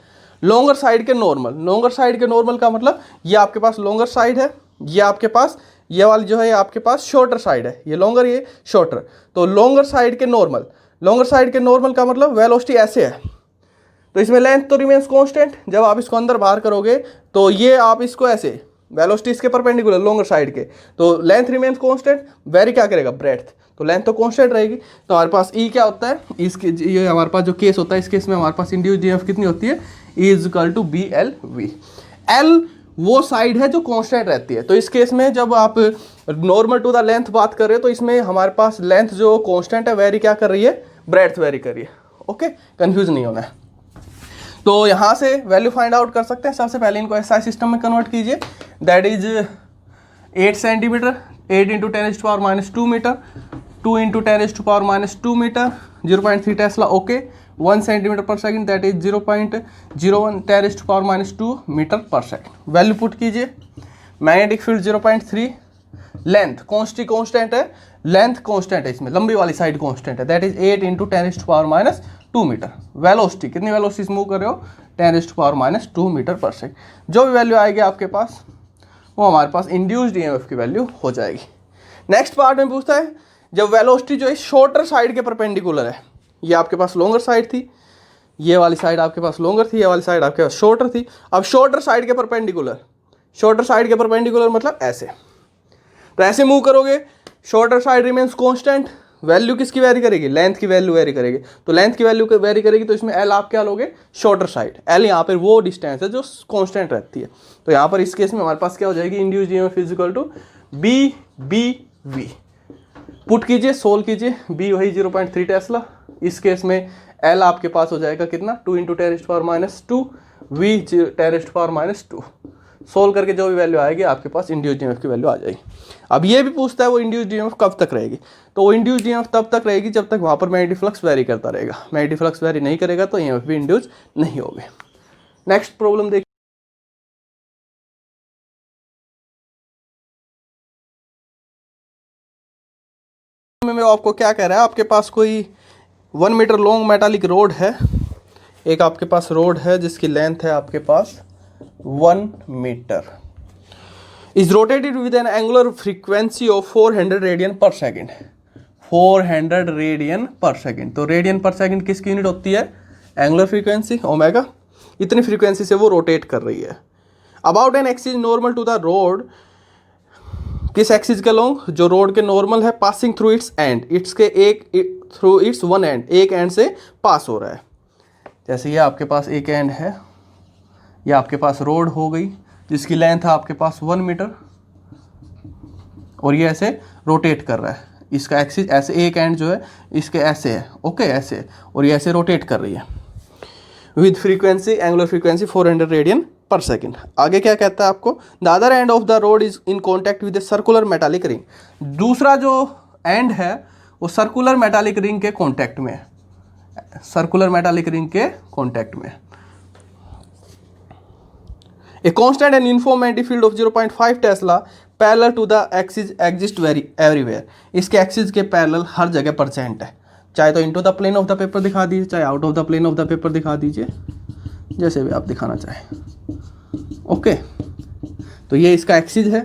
longer side के नॉर्मल, लॉन्गर साइड के नॉर्मल का मतलब ये आपके पास लॉन्गर साइड है, ये आपके पास ये वाली जो है आपके पास शॉर्टर साइड है, ये लॉन्गर ये शॉर्टर। तो लॉन्गर साइड के नॉर्मल, लॉन्गर साइड के नॉर्मल का मतलब वेलोसिटी ऐसे है, तो इसमें लेंथ तो रिमेन्स कांस्टेंट, जब आप इसको अंदर बाहर करोगे तो ये आप इसको ऐसे वेलोसिटी इसके परपेंडिकुलर लॉन्गर साइड के, तो लेंथ रिमेन्स कांस्टेंट, वेरी क्या करेगा ब्रेड्थ, तो लेंथ तो कांस्टेंट रहेगी। तो हमारे पास ई क्या होता है, इसके ये हमारे पास जो केस होता है, इस केस में हमारे पास इंड्यूस्ड ईएमएफ कितनी होती है, E is equal to B L V. L वो साइड है जो कांस्टेंट रहती है, तो इस केस में जब आप नॉर्मल टू द लेंथ बात कर रहे हो तो इसमें हमारे पास लेंथ जो कांस्टेंट है वेरी क्या कर रही है, ब्रेड्थ वेरी कर रही है। ओके, कंफ्यूज नहीं होना है। तो यहाँ से वैल्यू फाइंड आउट कर सकते हैं। सबसे पहले इनको एसआई सिस्टम में कन्वर्ट कीजिए, that is 8 centimetre, 8 into 10⁻² metre, 2 into 10⁻² metre, 0.3 tesla. Okay, 1 centimetre per second, that is 0.01 10⁻² metre per second. Value put कीजिए। मैग्नेटिक फील्ड 0.3, लेंथ कांस्टेंट है, लेंथ कांस्टेंट है इसमें, लंबी वाली साइड कांस्टेंट है, that is 8 into 10⁻² metre. Velocity कितनी velocity move कर रहे हो, 10⁻² मीटर पर सेकंड। जो भी वैल्यू आएगी आपके पास वो हमारे पास इंड्यूस्ड ईएमएफ की वैल्यू हो जाएगी। नेक्स्ट पार्ट में पूछता है जब वेलोसिटी जो है शॉर्टर साइड के परपेंडिकुलर है, ये आपके पास लॉन्गर साइड थी, ये वाली साइड आपके पास लॉन्गर थी, ये वाली साइड आपके पास शॉर्टर थी। अब शॉर्टर साइड के परपेंडिकुलर, शॉर्टर साइड के परपेंडिकुलर मतलब ऐसे, तो ऐसे मूव करोगे, shorter side remains constant, value किसकी वेरी करेगी, लेंथ की वैल्यू वेरी करेगी। तो लेंथ की वैल्यू वेरी करेगी तो इसमें एल आप क्या लोगे, शॉर्टर साइड। एल यहाँ पर वो डिस्टेंस है जो कांस्टेंट रहती है। तो यहाँ पर इस केस में हमारे पास क्या हो जाएगी, induced EMF is equal to B B V. Put कीजिए, सोल्व कीजिए, बी वही 0.3 टेस्ला। इस केस में एल आपके पास हो जाएगा कितना, 2 इंटू 10⁻², वी 10⁻²। सोल्व करके जो भी वैल्यू आएगी आपके पास इंड्यूस्ड ईएमएफ की वैल्यू आ जाएगी। अब ये भी पूछता है वो इंड्यूस्ड ईएमएफ कब तक रहेगी, तो वो इंड्यूस्ड ईएमएफ तब तक रहेगी जब तक वहाँ पर मैग्नेटिक फ्लक्स वेरी करता रहेगा। मैग्नेटिक फ्लक्स वेरी नहीं करेगा तो ईएमएफ भी इंड्यूस नहीं होगी। नेक्स्ट प्रॉब्लम देखिए, में आपको क्या कह रहा है, आपके पास कोई 1 मीटर लॉन्ग मेटालिक रोड है, एक आपके पास रोड है जिसकी लेंथ है आपके पास 1 metre, is rotated with an angular frequency of 400 radian per second. 400 radian per second, तो रेडियन पर सेकेंड किसकी यूनिट होती है, एंगुलर फ्रीक्वेंसी, ओमेगा। इतनी फ्रीक्वेंसी से वो रोटेट कर रही है। About an axis normal to the rod, किस एक्सिस के लॉन्ग, जो रोड के नॉर्मल है, passing through its end, its के थ्रू इट्स वन एंड, एक एंड से पास हो रहा है। जैसे ये आपके पास एक एंड है, ये आपके पास रोड हो गई जिसकी लेंथ है आपके पास 1 मीटर, और ये ऐसे रोटेट कर रहा है, इसका एक्सिस ऐसे, एक एंड जो है इसके ऐसे है, ओके ऐसे, और ये ऐसे रोटेट कर रही है with frequency, angular frequency 400 radian per second. आगे क्या कहता है आपको, the other end of the rod is in contact with a circular metallic ring. दूसरा जो एंड है वो सर्कुलर मेटालिक रिंग के कॉन्टैक्ट में है, सर्कुलर मेटालिक रिंग के कॉन्टैक्ट में। A constant and uniform magnetic field of 0.5 tesla parallel to the axis exist everywhere. इसके एक्सिस के पैरेलल हर जगह परसेंट है, चाहे तो into the plane of the paper दिखा दीजिए, चाहे out of the plane of the paper दिखा दीजिए, जैसे भी आप दिखाना चाहें। ओके, तो ये इसका एक्सिस है,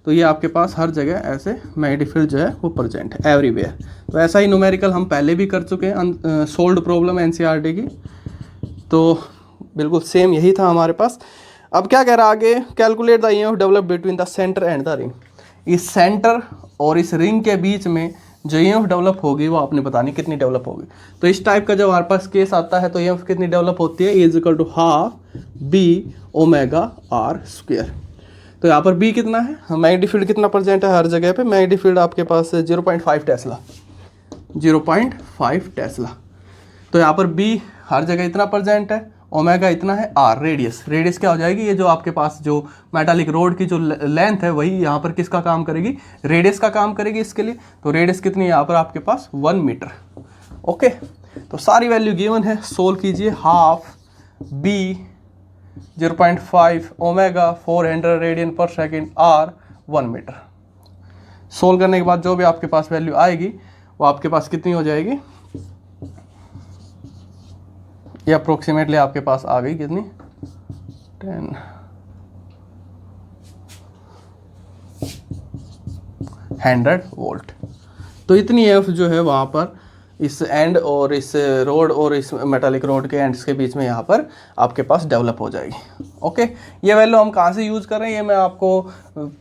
तो ये आपके पास हर जगह ऐसे मैग्नेटिक फील्ड जो है वो प्रेजेंट है एवरीवेयर। तो ऐसा ही न्यूमेरिकल हम पहले भी कर चुके हैं, सोल्व्ड प्रॉब्लम एनसीईआरटी की, तो बिल्कुल सेम यही था हमारे पास। अब क्या कह रहा है आगे, calculate the EMF develop between the centre and the ring. इस सेंटर और इस रिंग के बीच में जो ईएमएफ डेवलप होगी वो आपने बतानी कितनी डेवलप होगी। तो इस टाइप का जब हमारे पास केस आता है तो ईएमएफ कितनी डेवलप होती है, is equal to half B omega R square. तो यहाँ पर बी कितना है, मैग्नेटिक फील्ड कितना प्रेजेंट है हर जगह पे, मैग्नेटिक फील्ड आपके पास 0.5 टेस्ला, 0.5 टेस्ला। तो यहाँ पर बी हर जगह इतना प्रेजेंट है, ओमेगा इतना है, आर रेडियस, रेडियस क्या हो जाएगी, ये जो आपके पास जो मेटालिक रोड की जो लेंथ है वही यहाँ पर किसका काम करेगी, रेडियस का काम करेगी इसके लिए। तो रेडियस कितनी है यहाँ पर आपके पास 1 मीटर। ओके, तो सारी वैल्यू गिवन है, सोल्व कीजिए। Half B 0.5 omega 400 radian per second are 1 metre. Solve करने के बाद जो भी आपके पास वैल्यू आएगी वो आपके पास कितनी हो जाएगी, ये अप्रोक्सीमेटली आपके पास आ गई कितनी 100 वोल्ट। तो इतनी एफ जो है वहाँ पर इस एंड और इस रोड और इस मेटालिक रोड के एंड्स के बीच में यहाँ पर आपके पास डेवलप हो जाएगी। ओके, ये वैल्यू हम कहाँ से यूज़ कर रहे हैं, ये मैं आपको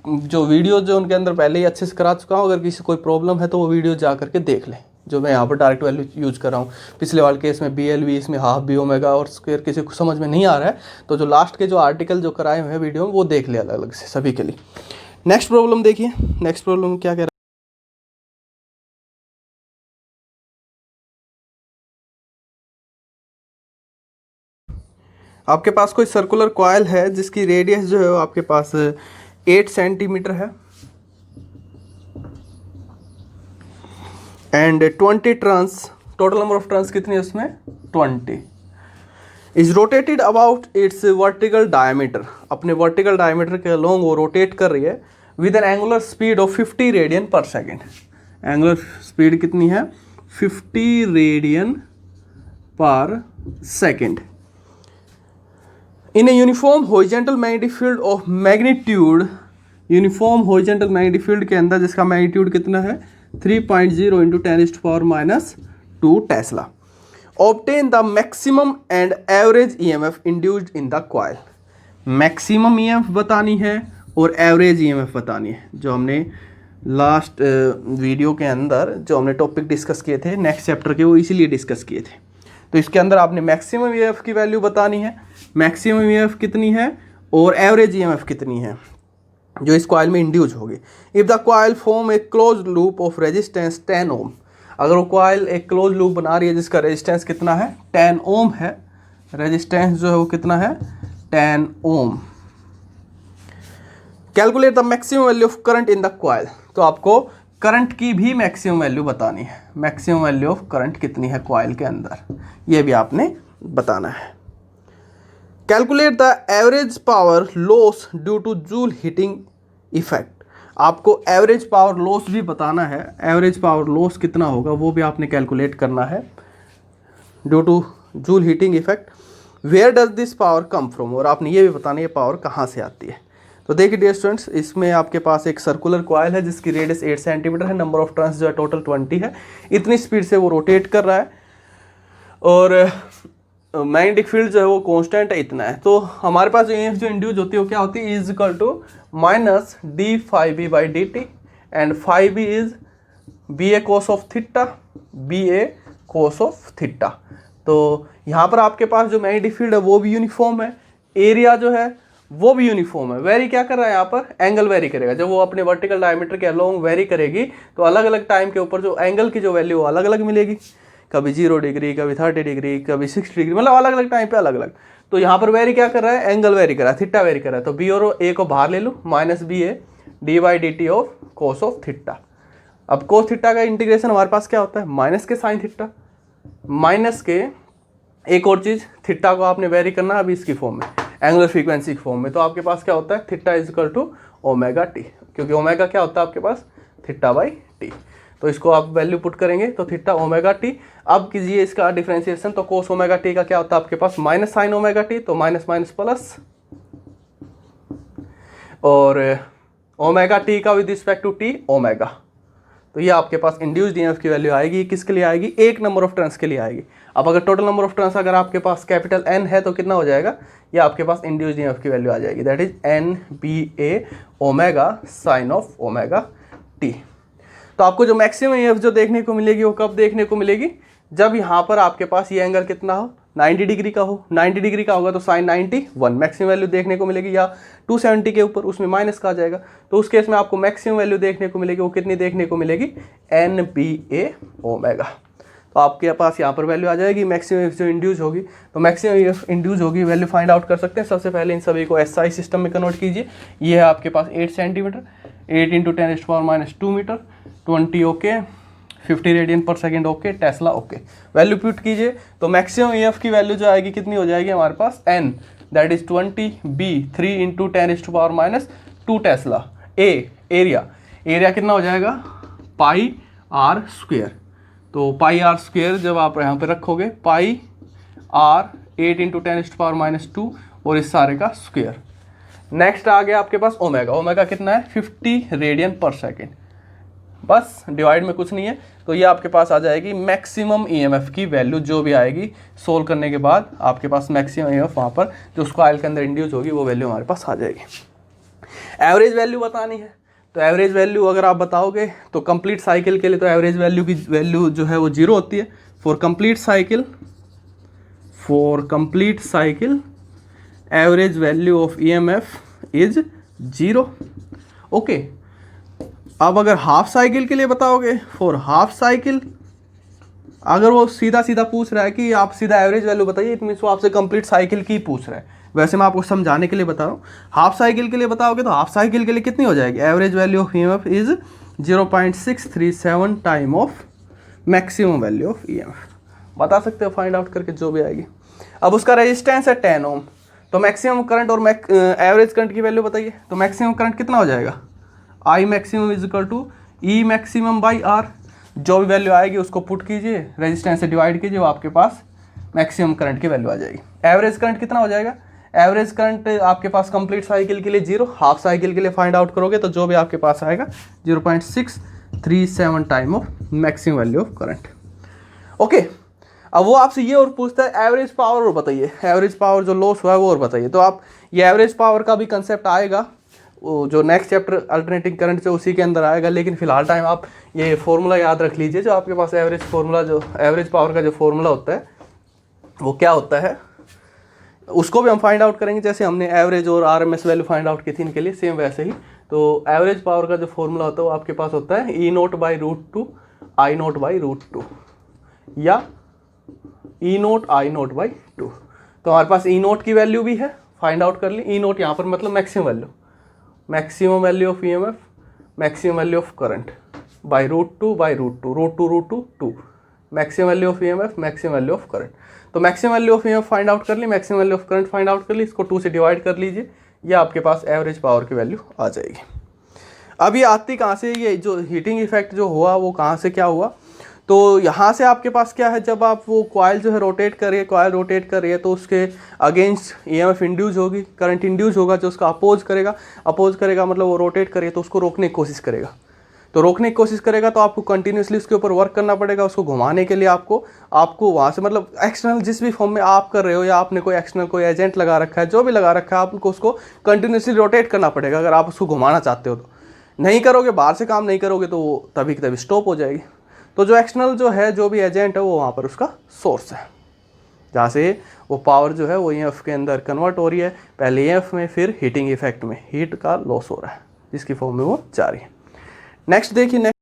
जो वीडियो जो उनके अंदर पहले ही अच्छे से करा चुका हूँ। अगर किसी कोई प्रॉब्लम है तो वो वीडियो जा करके देख लें, जो मैं यहाँ पर डायरेक्ट वैल्यू यूज़ कर रहा हूँ। पिछले वाले केस में BLV, इसमें हाफ बी ओमेगा और स्क्वायर किसी को समझ में नहीं आ रहा है तो जो लास्ट के जो आर्टिकल जो कराए हुए हैं वीडियो में वो देख ले अलग अलग से सभी के लिए। नेक्स्ट प्रॉब्लम देखिए, नेक्स्ट प्रॉब्लम क्या कह रहा है। आपके पास कोई सर्कुलर कॉइल है जिसकी रेडियस जो है वो आपके पास 8 सेंटीमीटर है and 20 turns, total number of turns कितनी है उसमें 20, is rotated about it's vertical diameter, अपने वर्टिकल डायमीटर के अलोंग वो रोटेट कर रही है with an angular speed of 50 radian per second. Angular speed कितनी है 50 radian per second in a uniform horizontal magnetic field of magnitude, uniform horizontal magnetic field के अंदर जिसका मैग्नीट्यूड कितना है 3.0 into 10⁻⁻2 Tesla. Obtain the maximum and average EMF induced in the coil. Maximum EMF बतानी है और एवरेज EMF बतानी है, जो हमने लास्ट वीडियो के अंदर जो हमने टॉपिक डिस्कस किए थे नेक्स्ट चैप्टर के, वो इसीलिए डिस्कस किए थे। तो इसके अंदर आपने मैक्सिमम EMF की वैल्यू बतानी है, मैक्सिमम EMF कितनी है और एवरेज EMF कितनी है जो इस कॉइल में इंड्यूस होगी। If the coil form A close loop of resistance 10 ओम, अगर वो कॉइल एक क्लोज लूप बना रही है जिसका रेजिस्टेंस कितना है 10 ओम है, रेजिस्टेंस जो है वो कितना है 10 ohm. Calculate the maximum value of current in the coil, तो आपको करंट की भी मैक्सिमम वैल्यू बतानी है, मैक्सिमम वैल्यू ऑफ करंट कितनी है कॉइल के अंदर, ये भी आपने बताना है। Calculate the average power loss due to Joule heating effect, आपको एवरेज पावर लॉस भी बताना है, एवरेज पावर लॉस कितना होगा वो भी आपने कैलकुलेट करना है due to Joule heating effect. Where does this power come from, और आपने ये भी बताना है ये पावर कहाँ से आती है। तो देखिए डियर स्टूडेंट्स, इसमें आपके पास एक सर्कुलर कॉइल है जिसकी रेडियस 8 सेंटीमीटर है, नंबर ऑफ टर्न्स जो है टोटल 20 है, इतनी स्पीड से वो रोटेट कर रहा है और मैग्नेटिक फील्ड जो है वो कांस्टेंट है, इतना है। तो हमारे पास EMF जो इंड्यूस होती है वो क्या होती है, is equal to minus d∅b/dt and φb is BA cos of theta, BA cos of theta. तो यहाँ पर आपके पास जो मैग्नेटिक फील्ड है वो भी यूनिफॉर्म है, एरिया जो है वो भी यूनिफॉर्म है। वेरी क्या कर रहा है यहाँ पर, एंगल वेरी करेगा। जब वो अपने वर्टिकल डायमीटर के अलोंग वेरी करेगी तो अलग अलग टाइम के ऊपर जो एंगल की जो वैल्यू अलग अलग मिलेगी, कभी 0 डिग्री, कभी 30 डिग्री, कभी 60 डिग्री, मतलब अलग अलग टाइम पे अलग अलग। तो यहाँ पर वेरी क्या कर रहा है, एंगल वेरी कर रहा है, थीटा वेरी कर रहा है। तो B और A को बाहर ले लो, minus BA d/dt of cos of theta. अब कोस थीटा का इंटीग्रेशन हमारे पास क्या होता है, माइनस के साइन थीटा, माइनस के एक और चीज़ थीटा को आपने वेरी करना है अभी इसकी फॉर्म में, एंगुलर फ्रीक्वेंसी की फॉर्म में। तो आपके पास क्या होता है, theta is equal to omega T, क्योंकि ओमेगा क्या होता है आपके पास θ/t। तो इसको आप वैल्यू पुट करेंगे तो थीटा ओमेगा टी। अब कीजिए इसका डिफरेंशिएशन, तो कोस ओमेगा टी का क्या होता है आपके पास माइनस साइन ओमेगा टी, तो माइनस माइनस प्लस, और ओमेगा टी का with respect to t omega. तो ये आपके पास इंड्यूस्ड EMF की वैल्यू आएगी, किसके लिए आएगी, एक नंबर ऑफ टर्न्स के लिए आएगी। अब अगर टोटल नंबर ऑफ टर्न्स अगर आपके पास कैपिटल N है तो कितना हो जाएगा, ये आपके पास इंड्यूस्ड EMF की वैल्यू आ जाएगी, that is NBA omega sine of omega t. तो आपको जो मैक्सिमम EMF जो देखने को मिलेगी वो कब देखने को मिलेगी, जब यहाँ पर आपके पास ये एंगल कितना हो, 90 डिग्री का हो। 90 डिग्री का होगा तो साइन 91 मैक्सिमम वैल्यू देखने को मिलेगी, या 270 के ऊपर उसमें माइनस का आ जाएगा। तो उस केस में आपको मैक्सिमम वैल्यू देखने को मिलेगी, वो कितनी देखने को मिलेगी, NBA ओमेगा। तो आपके पास यहाँ पर वैल्यू आ जाएगी मैक्सिमम जो इंड्यूस होगी। तो मैक्सिमम इंड्यूस होगी वैल्यू फाइंड आउट कर सकते हैं। सबसे पहले इन सभी को SI सिस्टम में कन्वर्ट कीजिए। ये है आपके पास 8 centimetre, 8 × 10⁻² metre, 20 okay, 50 radian per second okay, Tesla okay. Value put कीजिए तो मैक्सिमम ईएमएफ की वैल्यू जो आएगी कितनी हो जाएगी हमारे पास, n that is 20, b 3 into 10⁻⁻2 Tesla. Area कितना हो जाएगा, पाई आर स्क्वेयर। तो पाई आर स्क्वेयर जब आप यहाँ पे रखोगे, पाई आर 8 इंटू 10⁻⁻2 और इस सारे का स्क्वेयर। नेक्स्ट आ गया आपके पास ओमेगा कितना है, 50 रेडियन पर सेकेंड। बस डिवाइड में कुछ नहीं है, तो ये आपके पास आ जाएगी मैक्सिमम ईएमएफ की वैल्यू जो भी आएगी सोल्व करने के बाद आपके पास मैक्सिमम ईएमएफ वहाँ पर जो उसको कॉइल के अंदर इंड्यूस होगी वो वैल्यू हमारे पास आ जाएगी। एवरेज वैल्यू बतानी है, तो एवरेज वैल्यू अगर आप बताओगे तो कंप्लीट साइकिल के लिए तो एवरेज वैल्यू की वैल्यू जो है वो 0 होती है। For complete cycle average value of EMF is 0 okay. अब अगर हाफ साइकिल के लिए बताओगे, फॉर हाफ साइकिल अगर वो सीधा पूछ रहा है कि आप सीधा एवरेज वैल्यू बताइए, इट मीन्स वो आपसे कंप्लीट साइकिल की पूछ रहा है। वैसे मैं आपको समझाने के लिए बता रहा हूँ। हाफ साइकिल के लिए बताओगे तो हाफ साइकिल के लिए कितनी हो जाएगी, average value of EMF is 0.637 time of maximum value of EMF. बता सकते हो फाइंड आउट करके जो भी आएगी। अब उसका रेजिस्टेंस है 10 ओम, तो मैक्सिमम करंट और एवरेज करंट की वैल्यू बताइए। तो मैक्सिमम करंट कितना हो जाएगा, I maximum is equal to E maximum by R. जो भी वैल्यू आएगी उसको पुट कीजिए, रेजिस्टेंस से डिवाइड कीजिए, वो आपके पास मैक्सिमम करंट की वैल्यू आ जाएगी। एवरेज करंट कितना हो जाएगा, एवरेज करंट आपके पास कंप्लीट साइकिल के लिए 0, हाफ साइकिल के लिए फाइंड आउट करोगे तो जो भी आपके पास आएगा 0.637 time of maximum value of current okay. अब वो आपसे ये और पूछता है एवरेज पावर और बताइए, एवरेज पावर जो लॉस हुआ है वो और बताइए। तो आप ये एवरेज पावर का भी कंसेप्ट आएगा, वो जो नेक्स्ट चैप्टर अल्टरनेटिंग करंट से उसी के अंदर आएगा, लेकिन फिलहाल टाइम आप ये फॉर्मूला याद रख लीजिए। जो आपके पास एवरेज फार्मूला, जो एवरेज पावर का जो फॉर्मूला होता है वो क्या होता है, उसको भी हम फाइंड आउट करेंगे। जैसे हमने एवरेज और आरएमएस वैल्यू फाइंड आउट की थी इनके लिए, सेम वैसे ही। तो एवरेज पावर का जो फॉर्मूला होता है वो आपके पास होता है E0/√2 I0/√2 या E0 I0/2। तो हमारे पास E0 की वैल्यू भी है, फाइंड आउट कर ली। E0 यहाँ पर मतलब maximum value of EMF, maximum value of current √2/√2 maximum value of EMF, maximum value of current. तो maximum value of EMF find out कर ली, maximum value of current find out कर ली, इसको 2 से डिवाइड कर लीजिए, ये आपके पास एवरेज पावर की वैल्यू आ जाएगी। अब ये आती कहाँ से, ये जो हीटिंग इफेक्ट जो हुआ वो कहाँ से क्या हुआ, तो यहाँ से आपके पास क्या है, जब आप वो कॉइल जो है रोटेट कर रही है तो उसके अगेंस्ट ईएमएफ इंड्यूस होगी, करंट इंड्यूस होगा जो उसका अपोज करेगा मतलब वो रोटेट करे तो उसको रोकने की कोशिश करेगा। तो रोकने की कोशिश करेगा तो आपको कंटिन्यूसली उसके ऊपर वर्क करना पड़ेगा। उसको घुमाने के लिए आपको वहाँ से मतलब एक्सटर्नल जिस भी फॉर्म में आप कर रहे हो या आपने कोई एक्सटर्नल कोई एजेंट लगा रखा है, जो भी लगा रखा है, आपको उसको कंटिन्यूसली रोटेट करना पड़ेगा अगर आप उसको घुमाना चाहते हो। तो नहीं करोगे, बाहर से काम नहीं करोगे तो वो तभी की तभी स्टॉप हो जाएगी। तो जो एक्सटर्नल जो है, जो भी एजेंट है, वो वहाँ पर उसका सोर्स है, जहाँ से वो पावर जो है वो ईएमएफ के अंदर कन्वर्ट हो रही है, पहले ईएमएफ में फिर हीटिंग इफेक्ट में हीट का लॉस हो रहा है, जिसकी फॉर्म में वो जा रही है। नेक्स्ट देखिए, नेक्स्ट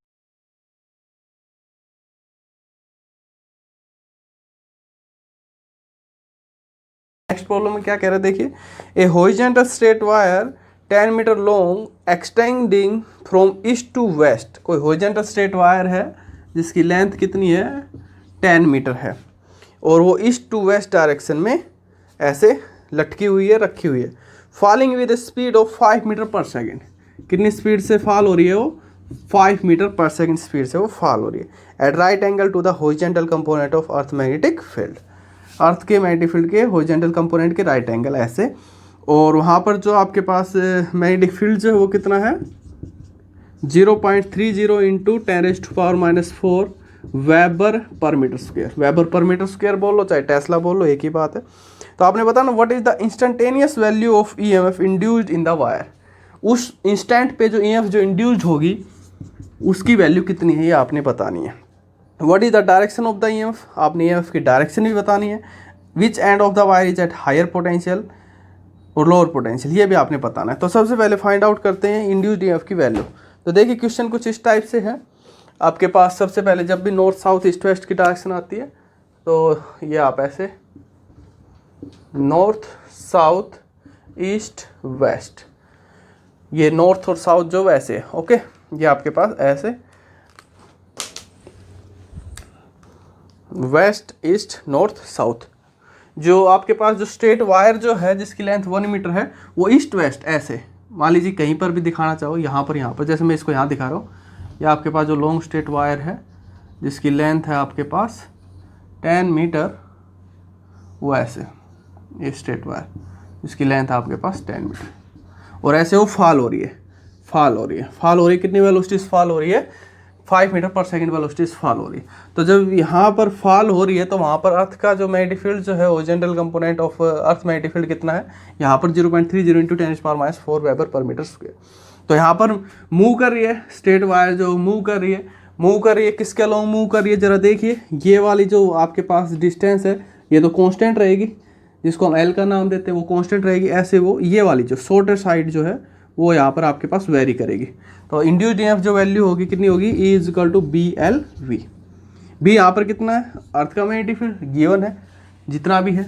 प्रॉब्लम में क्या कह रहे हैं देखिए, a horizontal straight wire 10 metre long extending from east to west. कोई हॉरिजॉन्टल स्ट्रेट वायर है जिसकी लेंथ कितनी है, 10 मीटर है, और वो ईस्ट टू वेस्ट डायरेक्शन में ऐसे लटकी हुई है, रखी हुई है। Falling with speed of 5 metre per second. कितनी स्पीड से फॉल हो रही है वो, 5 मीटर पर सेकेंड स्पीड से वो फॉल हो रही है। At right angle to the horizontal component of earth magnetic field. Earth के मैग्नेटिक फील्ड के हॉरिजॉन्टल कंपोनेंट के राइट एंगल ऐसे, और वहाँ पर जो आपके पास मैग्नेटिक फील्ड जो है वो कितना है, 0.30 into 10⁻⁻4 weber per metre square. Weber per metre square बोल लो चाहे टेस्ला बोल लो, एक ही बात है। तो आपने बताना what is the instantaneous value of EMF induced in the wire. उस इंस्टेंट पे जो ईएमएफ जो इंड्यूस्ड होगी उसकी वैल्यू कितनी है, ये आपने बतानी है। What is the direction of the EMF, आपने ईएमएफ की डायरेक्शन भी बतानी है। Which end of the wire is at higher potential और लोअर पोटेंशियल, ये भी आपने बताना है। तो सबसे पहले फाइंड आउट करते हैं इंड्यूस्ड ईएमएफ की वैल्यू। तो देखिए क्वेश्चन कुछ इस टाइप से है आपके पास। सबसे पहले जब भी नॉर्थ साउथ ईस्ट वेस्ट की डायरेक्शन आती है तो ये आप ऐसे नॉर्थ साउथ ईस्ट वेस्ट, ये नॉर्थ और साउथ जो वैसे है, ओके, ये आपके पास ऐसे वेस्ट ईस्ट नॉर्थ साउथ। जो आपके पास जो स्ट्रेट वायर जो है जिसकी लेंथ 1 मीटर है वो ईस्ट वेस्ट ऐसे, मान लीजिए कहीं पर भी दिखाना चाहो, यहाँ पर जैसे मैं इसको यहाँ दिखा रहा हूँ, या आपके पास जो लॉन्ग स्ट्रेट वायर है जिसकी लेंथ है आपके पास 10 मीटर, वो ऐसे, ये स्ट्रेट वायर जिसकी लेंथ है आपके पास 10 मीटर, और ऐसे वो फॉल हो रही है, कितनी वेलोसिटी से फॉल हो रही है, 5 मीटर पर सेकंड वेलोसिटी से फॉल हो रही है। तो जब यहाँ पर फॉल हो रही है तो वहाँ पर अर्थ का जो मैग्नेटिक फील्ड जो है, original component of earth magnetic field कितना है, यहाँ पर 0.30 into 10⁻⁴ weber per metre square. तो यहाँ पर मूव कर रही है स्ट्रेट वायर, जो मूव कर रही है किसके अलोंग मूव कर रही है, जरा देखिए, ये वाली जो आपके पास डिस्टेंस है ये तो कांस्टेंट रहेगी, जिसको हम एल का नाम देते हैं, वो कांस्टेंट रहेगी। ऐसे वो ये वाली जो शॉर्टर साइड जो है वो यहाँ पर आपके पास वेरी करेगी। तो इंड्यूस्ड ईएमएफ जो वैल्यू होगी कितनी होगी, E equal to B L V. B यहाँ पर कितना है, अर्थ का मैग्नेटिक फील्ड गिवन है जितना भी है,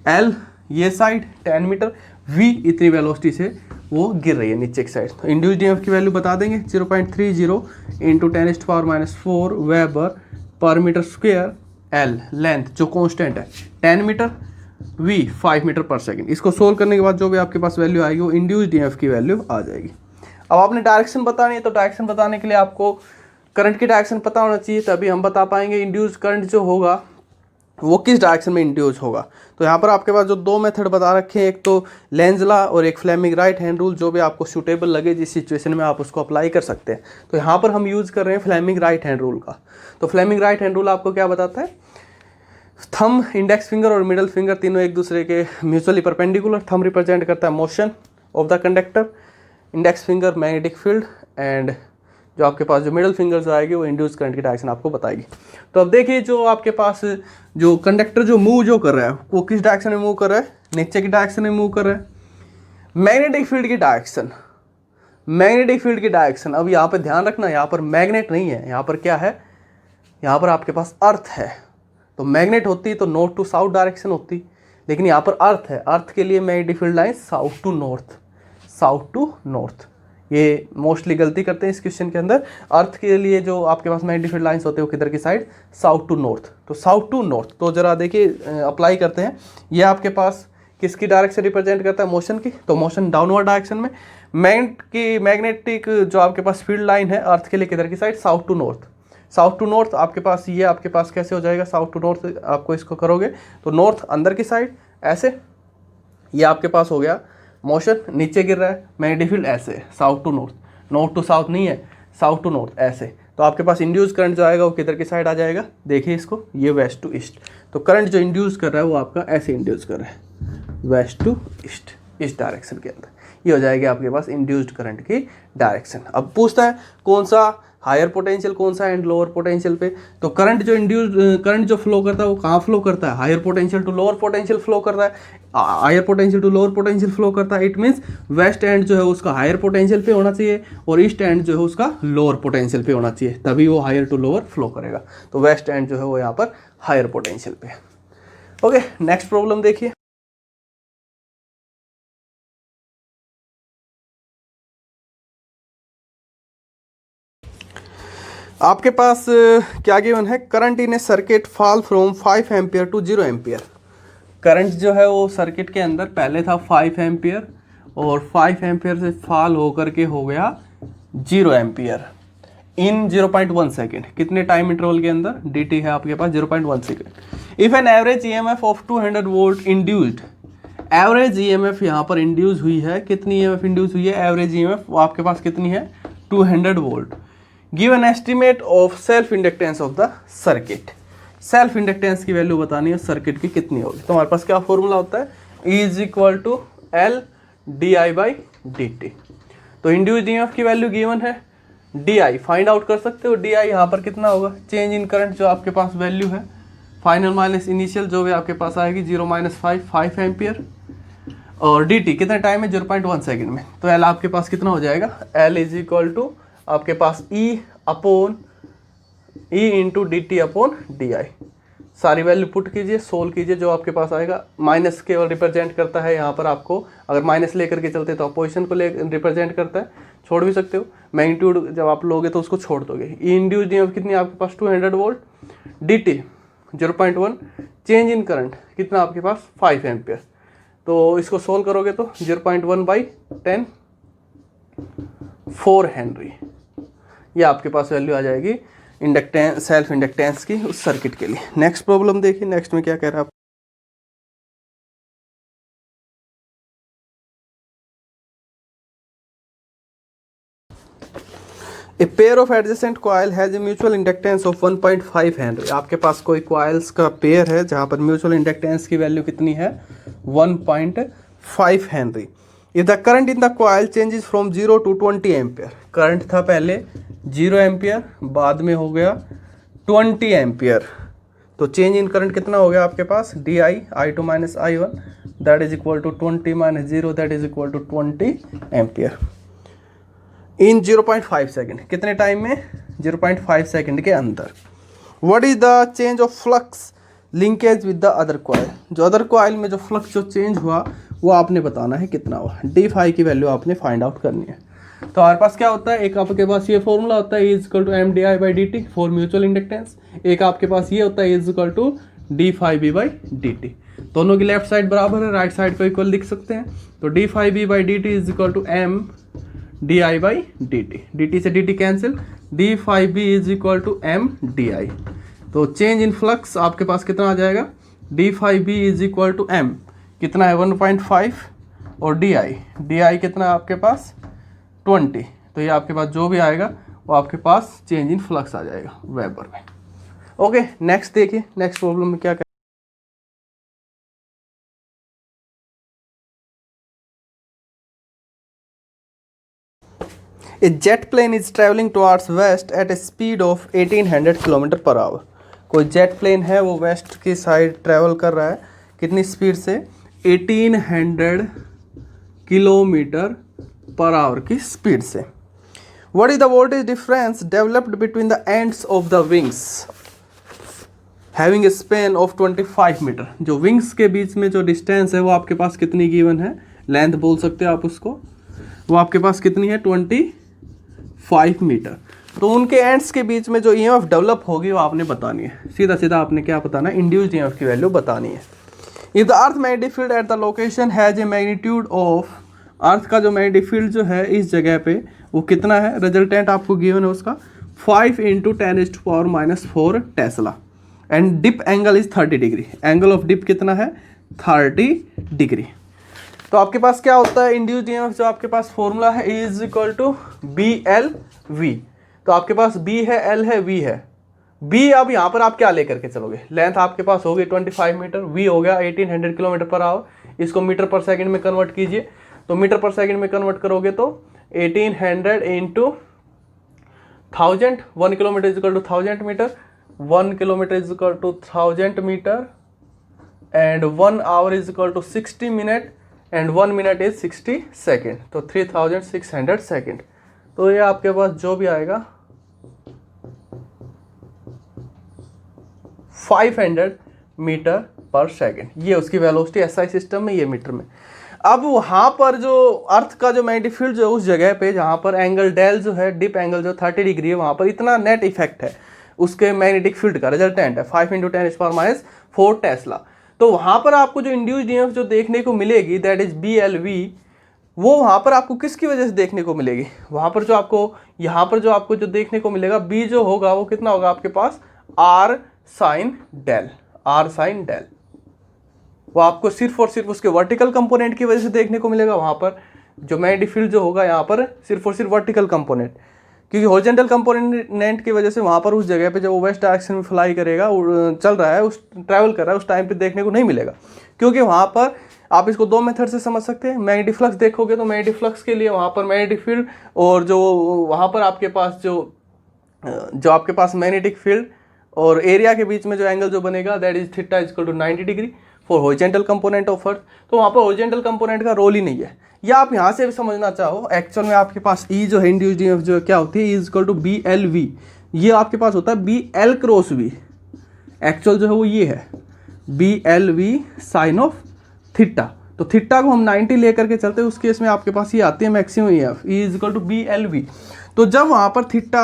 एल ये साइड 10 मीटर, वी इतनी वेलोसिटी से वो गिर रही है नीचे की साइड। तो इंड्यूस्ड ईएमएफ की वैल्यू बता देंगे 0.30 into 10⁻⁴ weber per metre square, L length जो कांस्टेंट है 10 metre, V 5 metre per second. इसको सोल्व करने के बाद जो भी आपके पास वैल्यू आएगी वो इंड्यूस्ड ईएमएफ की वैल्यू आ जाएगी। अब आपने डायरेक्शन बतानी है, तो डायरेक्शन बताने के लिए आपको करंट की डायरेक्शन पता होना चाहिए, तभी हम बता पाएंगे इंड्यूस्ड करंट जो होगा वो किस डायरेक्शन में इंड्यूस होगा। तो यहाँ पर आपके पास जो दो मेथड बता रखे हैं, एक तो लेंज लॉ और एक फ्लेमिंग राइट हैंड रूल, जो भी आपको सूटेबल लगे जिस सिचुएशन में आप उसको अप्लाई कर सकते हैं। तो यहाँ पर हम यूज़ कर रहे हैं फ्लेमिंग राइट हैंड रूल का। तो फ्लेमिंग राइट हैंड रूल आपको क्या बताता है, थंब, इंडेक्स फिंगर और मिडल फिंगर तीनों एक दूसरे के म्यूचुअली परपेंडिकुलर। थंब रिप्रेजेंट करता है motion of the conductor, index finger magnetic field, and जो आपके पास जो मिडल फिंगर जो आएगी वो इंड्यूस करंट की डायरेक्शन आपको बताएगी। तो अब देखिए, जो आपके पास जो कंडक्टर जो मूव जो कर रहा है वो किस डायरेक्शन में मूव कर रहा है, नीचे की डायरेक्शन में मूव कर रहा है। मैग्नेटिक फील्ड की डायरेक्शन, अब यहाँ पर ध्यान रखना, यहाँ पर मैग्नेट नहीं है, यहाँ पर क्या है, यहाँ पर आपके पास अर्थ है। तो मैग्नेट होती तो नॉर्थ टू साउथ डायरेक्शन होती, लेकिन यहाँ पर अर्थ है, अर्थ के लिए magnetic field line south to north. ये मोस्टली गलती करते हैं इस क्वेश्चन के अंदर। अर्थ के लिए जो आपके पास मैग्नेटिक फील्ड लाइंस होते हैं वो किधर की साइड, साउथ टू नॉर्थ। तो साउथ टू नॉर्थ, तो जरा देखिए अप्लाई करते हैं। ये आपके पास किसकी डायरेक्शन रिप्रेजेंट करता है, मोशन की। तो मोशन डाउनवर्ड डायरेक्शन में, मैग्नेटिक जो आपके पास फील्ड लाइन है अर्थ के लिए किधर की साइड, साउथ टू नॉर्थ। आपके पास ये आपके पास कैसे हो जाएगा, साउथ टू नॉर्थ आपको इसको करोगे तो नॉर्थ अंदर की साइड ऐसे, ये आपके पास हो गया मोशन, नीचे गिर रहा है मैग्नेटिक फील्ड ऐसे, south to north, north to south नहीं है, साउथ टू नॉर्थ ऐसे। तो आपके पास इंड्यूस करंट जो आएगा वो किधर की साइड आ जाएगा, देखिए इसको, ये वेस्ट टू ईस्ट। तो करंट जो इंड्यूस कर रहा है वो आपका ऐसे इंड्यूस कर रहा है, वेस्ट टू ईस्ट, इस डायरेक्शन के अंदर। ये हो जाएगी आपके पास इंड्यूस्ड करंट की डायरेक्शन। अब पूछता है कौन सा हायर पोटेंशियल, कौन सा एंड लोअर पोटेंशियल पे। तो करंट जो फ्लो करता है वो कहाँ फ्लो करता है, higher potential to lower potential flow कर रहा है, higher potential to lower potential flow करता है। इट मीन्स वेस्ट एंड जो है उसका हायर पोटेंशियल पे होना चाहिए और ईस्ट एंड जो है उसका लोअर पोटेंशियल पे होना चाहिए, तभी वो हायर टू लोअर फ्लो करेगा। तो वेस्ट एंड जो है वो यहाँ पर हायर पोटेंशियल पे। ओके, नेक्स्ट प्रॉब्लम देखिए। आपके पास क्या गिवन है, current in a circuit fall from 5 ampere to 0 ampere. Current जो है वो सर्किट के अंदर पहले था 5 एम्पियर और 5 एम्पियर से फॉल होकर के हो गया 0 एम्पियर इन 0.1 सेकेंड। कितने टाइम इंटरवल के अंदर, dt है आपके पास 0.1 second. If an average EMF of 200 volt induced, average EMF यहाँ पर इंड्यूस हुई है, कितनी ईएमएफ इंड्यूस हुई है, एवरेज ईएमएफ आपके पास कितनी है, 200 volt. Give an estimate of self inductance of the circuit. Self inductance की वैल्यू बतानी है सर्किट की कितनी होगी। तो हमारे पास क्या फॉर्मूला होता है, E is equal to L D I by D T. तो इंड्यूस्ड ईएमएफ की वैल्यू गिवन है, डी आई फाइंड आउट कर सकते हो। डी आई यहाँ पर कितना होगा, चेंज इन करंट जो आपके पास वैल्यू है, फाइनल माइनस इनिशियल जो भी आपके पास आएगी 0-5 एम्पियर, और डी टी कितने टाइम में, 0.1 सेकेंड में। तो एल आपके पास कितना हो जाएगा, एल इज इक्वल टू आपके पास E into D T upon D I. सारी वैल्यू पुट कीजिए, सोल्व कीजिए, जो आपके पास आएगा। माइनस केवल रिप्रेजेंट करता है यहाँ पर आपको, अगर माइनस लेकर के चलते तो अपोजिशन को ले रिप्रेजेंट करता है, छोड़ भी सकते हो। मैग्नीट्यूड जब आप लोगे तो उसको छोड़ दोगे। ई इंड्यूस्ड ईएमएफ कितनी आपके पास, 200 volt. D T 0.1, change in current कितना आपके पास 5 एम्पियर। तो इसको सोल्व करोगे तो 0.1/10 4 हेनरी, ये आपके पास वैल्यू आ जाएगी इंडक्टेंस, सेल्फ इंडक्टेंस की उस सर्किट के लिए। नेक्स्ट प्रॉब्लम देखिए, नेक्स्ट में क्या कह रहा है। A pair of adjacent coil has a mutual inductance of 1.5 Henry. आपके पास कोई कॉइल्स का पेयर है जहाँ पर म्यूचुअल इंडक्टेंस की वैल्यू कितनी है 1.5 Henry. If the current in the coil changes from 0 to 20 ampere, current था पहले 0 एम्पियर, बाद में हो गया 20 एम्पियर, तो चेंज इन करंट कितना हो गया आपके पास D I I2 - I1 that is equal to 20 - 0 that is equal to 20 ampere in 0.5 second. कितने टाइम में 0.5 सेकेंड के अंदर। What is the change of flux linkage with the other coil, जो अदर कॉइल में जो फ्लक्स जो change हुआ वो आपने बताना है कितना हुआ। डी फाई की वैल्यू आपने फाइंड आउट करनी है। तो हमारे पास क्या होता है, एक आपके पास ये फॉर्मूला होता है is equal to MdI/dt for mutual inductance, एक आपके पास ये होता है इज इक्वल टू d∅b/dt। दोनों की लेफ्ट साइड बराबर है, राइट साइड को इक्वल लिख सकते हैं। तो d∅b/dt is equal to MdI/dt, dt से dt cancel, d∅b is equal to MdI। तो चेंज इन फ्लक्स आपके पास कितना आ जाएगा, d∅b is equal to M कितना है 1.5 और di कितना है आपके पास 20। तो ये आपके पास जो भी आएगा वो आपके पास चेंज इन फ्लक्स आ जाएगा वेबर में। ओके, नेक्स्ट देखिए, नेक्स्ट प्रॉब्लम में क्या A jet plane is traveling towards west at a speed of 1800 km/h। कोई जेट प्लेन है वो वेस्ट की साइड ट्रैवल कर रहा है, कितनी स्पीड से 1800 km/h की स्पीड से। What is the voltage difference developed between the ends of the wings having a span of 25 मीटर। जो विंग्स के बीच में जो डिस्टेंस है वो आपके पास कितनी गिवन है, लेंथ बोल सकते हो आप उसको, वो आपके पास कितनी है 25 मीटर। तो उनके एंड्स के बीच में जो ईएमएफ डेवलप होगी वो आपने बतानी है, सीधा सीधा आपने क्या बताना है, इंड्यूस्ड ईएमएफ की वैल्यू बतानी है। If the earth magnetic field at the location has a magnitude of, earth का जो मैग्नेटिक फील्ड जो है इस जगह पे वो कितना है, रिजल्टेंट आपको गिवन है उसका 5 × 10⁻⁴ tesla and dip angle is 30 degree. Angle of dip कितना है 30 डिग्री। तो आपके पास क्या होता है इंड्यूस्ड ईएमएफ, जो आपके पास फॉर्मूला है इज इक्वल टू BL/V। तो आपके पास B है, L है, V है। B अब यहाँ पर आप क्या लेकर के चलोगे, लेंथ आपके पास होगी 25 मीटर, V हो गया 1800 km/h, इसको मीटर पर सेकंड में कन्वर्ट कीजिए। तो मीटर पर सेकंड में कन्वर्ट करोगे तो 1800 × 1000, 1 kilometre is equal to 1000 metre, 1 kilometre is equal to 1000 metre and 1 hour is equal to 60 minute and 1 minute is 60 second, तो 3600 सेकेंड। तो ये आपके पास जो भी आएगा 500 मीटर पर सेकेंड, ये उसकी वेलोसिटी एसआई सिस्टम में, ये मीटर में। अब वहाँ पर जो अर्थ का जो मैग्नेटिक फील्ड जो है उस जगह पे जहाँ पर एंगल डेल जो है, डिप एंगल जो 30 डिग्री है, वहाँ पर इतना नेट इफेक्ट है उसके मैग्नेटिक फील्ड का, रिजल्टेंट है 5 × 10⁻⁴ टेस्ला। तो वहाँ पर आपको जो इंड्यूस्ड ईएमएफ जो देखने को मिलेगी दैट इज BL/V, वो वहाँ पर आपको किसकी वजह से देखने को मिलेगी, वहाँ पर जो आपको यहाँ पर जो आपको जो देखने को मिलेगा B जो होगा वो कितना होगा आपके पास R sin del, वो आपको सिर्फ और सिर्फ उसके वर्टिकल कंपोनेंट की वजह से देखने को मिलेगा। वहाँ पर जो मैग्नेटिक फील्ड जो होगा यहाँ पर सिर्फ और सिर्फ वर्टिकल कंपोनेंट, क्योंकि हॉरिजॉन्टल कंपोनेंट की वजह से वहाँ पर उस जगह पे जब वो वेस्ट डायरेक्शन में फ्लाई करेगा, चल रहा है, उस ट्रैवल कर रहा है, उस टाइम पे देखने को नहीं मिलेगा। क्योंकि वहाँ पर आप इसको दो मेथड से समझ सकते हैं। मैग्नेटिक फ्लक्स देखोगे तो मैग्नेटिक फ्लक्स के लिए वहाँ पर मैग्नेटिक फील्ड और जो वहाँ पर आपके पास जो आपके पास मैग्नेटिक फील्ड और एरिया के बीच में जो एंगल जो बनेगा that is theta is equal to 90 degree for horizontal component of earth. तो वहाँ पर हॉरिजॉन्टल कंपोनेंट का रोल ही नहीं है। या आप यहाँ से भी समझना चाहो, एक्चुअल में आपके पास ई जो है इंड्यूस्ड ईएमएफ जो क्या होती है इज इक्वल टू BL/V, ये आपके पास होता है BL×V। एक्चुअल जो है वो ये है BL/V साइन ऑफ थीटा। तो थीटा को हम 90 लेकर के चलते हैं, उस केस में आपके पास ये आती है maximum EMF E is equal to BL/V। तो जब वहाँ पर थीटा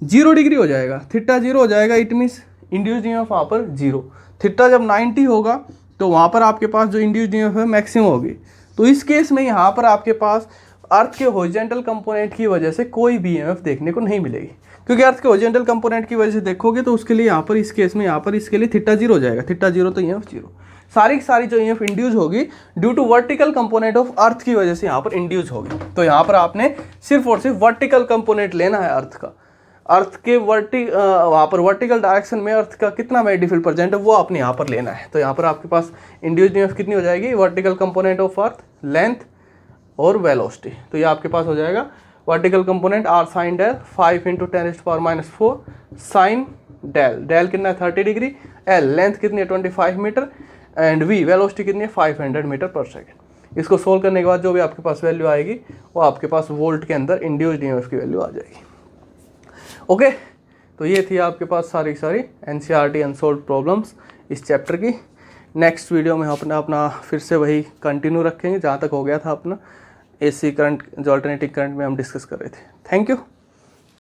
0 डिग्री हो जाएगा, थीटा 0 हो जाएगा, इट मीन्स इंड्यूस्ड ईएमएफ वहाँ पर 0। थीटा जब 90 होगा तो वहाँ पर आपके पास जो इंड्यूस्ड ईएमएफ है मैक्सिमम होगी। तो इस केस में यहाँ पर आपके पास अर्थ के हॉरिजॉन्टल कंपोनेंट की वजह से कोई भी ईएमएफ देखने को नहीं मिलेगी, क्योंकि अर्थ के हॉरिजॉन्टल कंपोनेंट की वजह से देखोगे तो उसके लिए यहाँ पर इस केस में यहाँ पर इसके लिए थीटा 0 हो जाएगा। थीटा 0 तो ईएमएफ 0। सारी की सारी जो ईएमएफ इंड्यूस होगी due to vertical component of earth की वजह से यहाँ पर इंड्यूस होगी। तो यहाँ पर आपने सिर्फ और सिर्फ वर्टिकल कंपोनेंट लेना है अर्थ का। अर्थ के वहाँ पर वर्टिकल डायरेक्शन में अर्थ का कितना मैग्नेटिक फील्ड प्रेजेंट है वो आपने यहाँ पर लेना है। तो यहाँ पर आपके पास इंड्यूस्ड ईएमएफ कितनी हो जाएगी, vertical component of earth, length और वेलोसिटी। तो ये आपके पास हो जाएगा vertical component or sine del 5 × 10⁻⁴ sine del, del कितना है 30 डिग्री, एल लेंथ कितनी है 25 मीटर एंड वी वेलोसिटी कितनी है 500 मीटर पर सेकेंड। इसको सोल्व करने के बाद जो भी आपके पास वैल्यू आएगी वो आपके पास वोल्ट के अंदर इंड्यूस्ड ईएमएफ की वैल्यू आ जाएगी। ओके, तो ये थी आपके पास सारी एनसीईआरटी अनसॉल्व्ड प्रॉब्लम्स इस चैप्टर की। नेक्स्ट वीडियो में हम अपना फिर से वही कंटिन्यू रखेंगे जहाँ तक हो गया था अपना एसी करंट जो अल्टरनेटिंग करंट में हम डिस्कस कर रहे थे। Thank you.